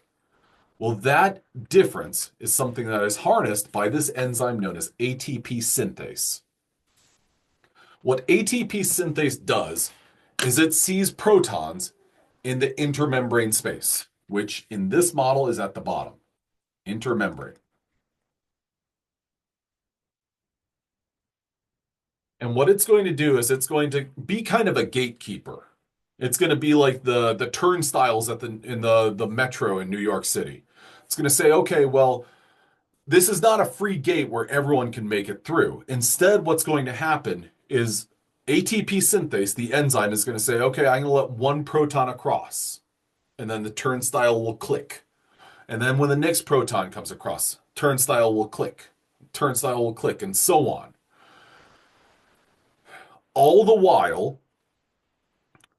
Well, that difference is something that is harnessed by this enzyme known as ATP synthase. What ATP synthase does is it sees protons in the intermembrane space, which in this model is at the bottom, intermembrane. And what it's going to do is it's going to be kind of a gatekeeper. It's going to be like the turnstiles in the metro in New York City. It's going to say, okay, well, this is not a free gate where everyone can make it through. Instead, what's going to happen is ATP synthase, the enzyme, is going to say, okay, I'm going to let one proton across. And then the turnstile will click. And then when the next proton comes across, turnstile will click. Turnstile will click, and so on. All the while,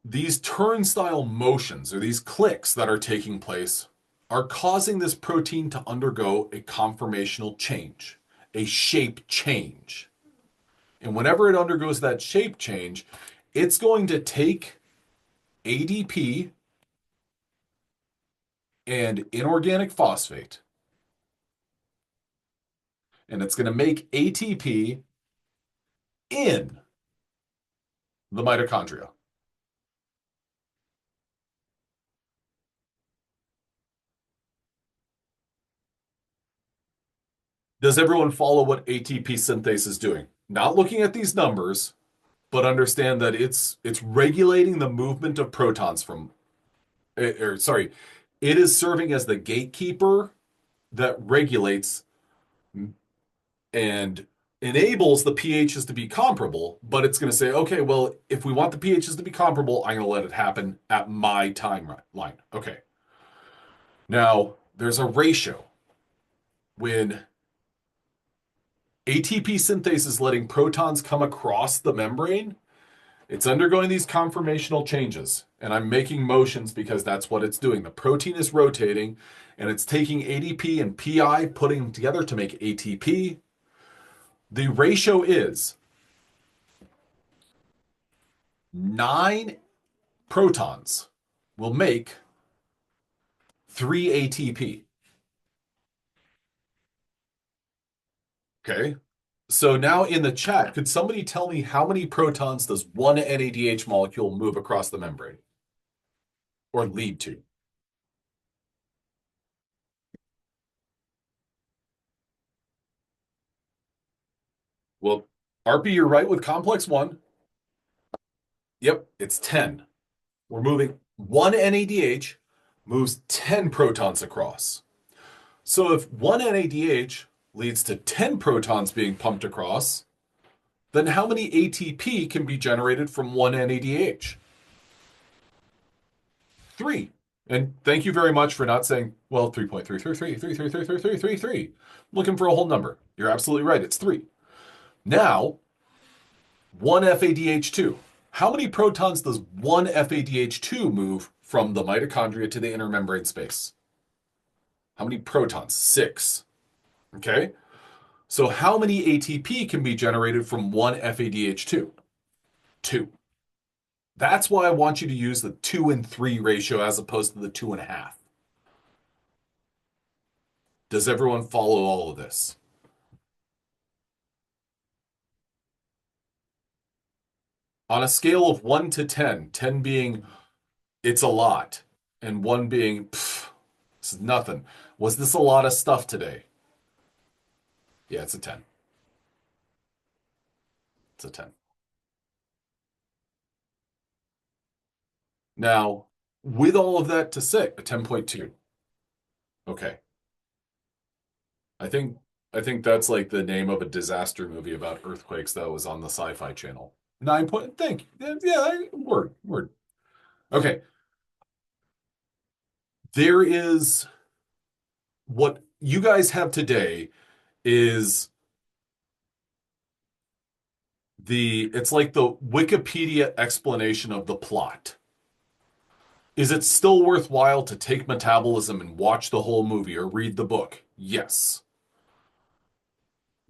these turnstile motions or these clicks that are taking place are causing this protein to undergo a conformational change, a shape change. And whenever it undergoes that shape change, it's going to take ADP and inorganic phosphate, and it's going to make ATP in the mitochondria. Does everyone follow what ATP synthase is doing? Not looking at these numbers, but understand that it's regulating the movement of protons from, sorry, it is serving as the gatekeeper that regulates and enables the pHs to be comparable, but it's going to say, okay, well, if we want the pHs to be comparable, I'm going to let it happen at my timeline. Okay. Now, there's a ratio. When ATP synthase is letting protons come across the membrane, it's undergoing these conformational changes. And I'm making motions because that's what it's doing. The protein is rotating, and it's taking ADP and PI, putting them together to make ATP. The ratio is 9 protons will make 3 ATP. Okay. So now in the chat, could somebody tell me how many protons does one NADH molecule move across the membrane or lead to? Well, RP, you're right with complex 1. Yep, it's 10. We're moving one NADH moves 10 protons across. So if one NADH leads to 10 protons being pumped across, then how many ATP can be generated from one NADH? 3. And thank you very much for not saying, well, 3.333. Looking for a whole number. You're absolutely right. It's 3. Now, 1 FADH2. How many protons does 1 FADH2 move from the mitochondria to the intermembrane space? How many protons? 6. Okay. So how many ATP can be generated from 1 FADH2? 2. That's why I want you to use the 2 and 3 ratio as opposed to the 2.5. Does everyone follow all of this? On a scale of 1 to 10, 10 being it's a lot, and 1 being pff, this is nothing. Was this a lot of stuff today? Yeah, it's a 10. It's a 10. Now, with all of that to say, a 10.2. Okay. I think I think that's like the name of a disaster movie about earthquakes that was on the Sci-Fi Channel. 9 point. Thank you. Yeah, word, word. Okay. There is what you guys have today is it's like the Wikipedia explanation of the plot. Is it still worthwhile to take metabolism and watch the whole movie or read the book? Yes.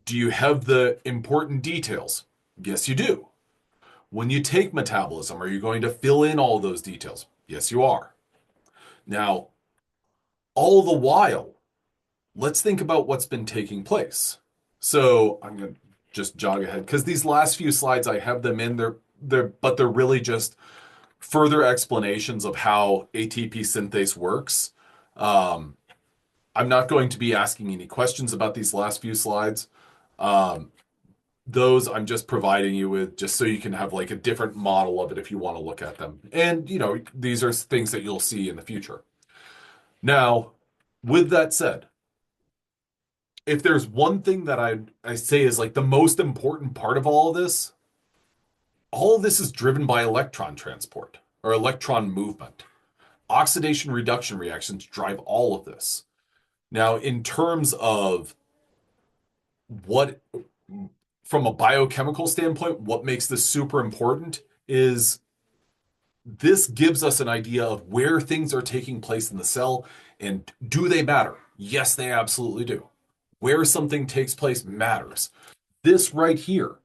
Do you have the important details? Yes, you do. When you take metabolism, are you going to fill in all those details? Yes, you are. Now, all the while, let's think about what's been taking place. So I'm going to just jog ahead because these last few slides I have them in but they're really just further explanations of how ATP synthase works. Um, I'm not going to be asking any questions about these last few slides. Um, those I'm just providing you with just so you can have like a different model of it if you want to look at them. And, these are things that you'll see in the future. Now, with that said, if there's one thing that I say is like the most important part of all of this is driven by electron transport or electron movement. Oxidation reduction reactions drive all of this. Now, in terms of what, from a biochemical standpoint, what makes this super important is this gives us an idea of where things are taking place in the cell and do they matter? Yes, they absolutely do. Where something takes place matters. This right here,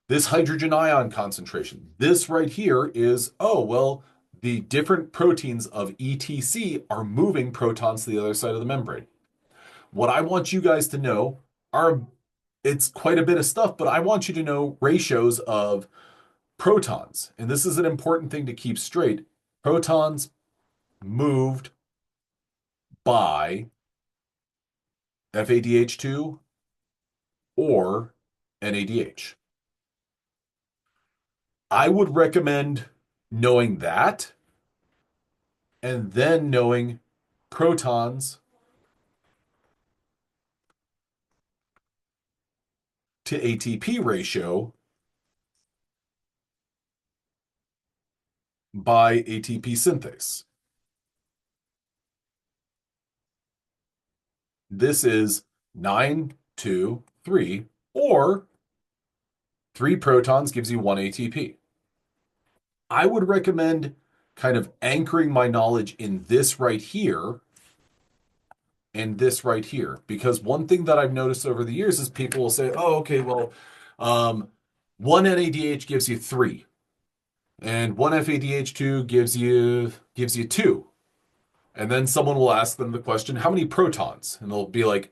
this hydrogen ion concentration, this right here is, oh, well, the different proteins of ETC are moving protons to the other side of the membrane. What I want you guys to know are, it's quite a bit of stuff, but I want you to know ratios of protons. And this is an important thing to keep straight. Protons moved by FADH2 or NADH. I would recommend knowing that and then knowing protons to ATP ratio by ATP synthase. This is 9, 2, 3, or 3 protons gives you 1 ATP. I would recommend kind of anchoring my knowledge in this right here and this right here. Because one thing that I've noticed over the years is people will say, oh, okay, well, um, 1 NADH gives you 3, and 1 FADH2 gives you 2. And then someone will ask them the question, how many protons? And they'll be like,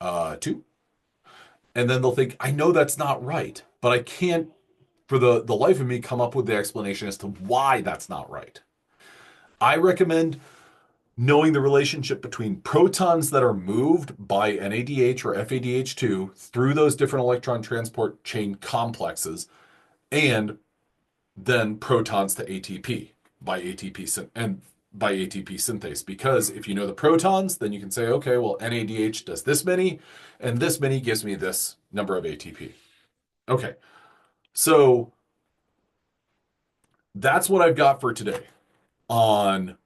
2. And then they'll think, I know that's not right, but I can't, for the life of me, come up with the explanation as to why that's not right. I recommend knowing the relationship between protons that are moved by NADH or FADH2 through those different electron transport chain complexes and then protons to ATP by ATP synthase. Because if you know the protons, then you can say, okay, well, NADH does this many, and this many gives me this number of ATP. Okay, so that's what I've got for today. On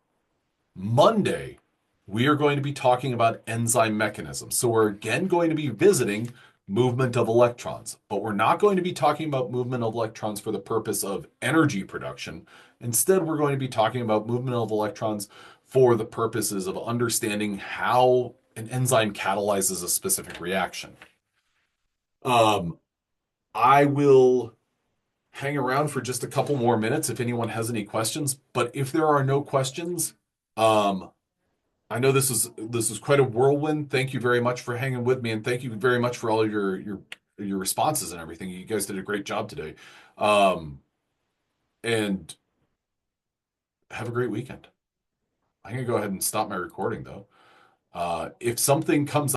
Monday, we are going to be talking about enzyme mechanisms. So we're again going to be visiting movement of electrons, but we're not going to be talking about movement of electrons for the purpose of energy production. Instead, we're going to be talking about movement of electrons for the purposes of understanding how an enzyme catalyzes a specific reaction. Um, I will hang around for just a couple more minutes if anyone has any questions, but if there are no questions, um, I know this is quite a whirlwind. Thank you very much for hanging with me, and thank you very much for all your your responses and everything. You guys did a great job today. Um, and have a great weekend. I'm gonna go ahead and stop my recording though. If something comes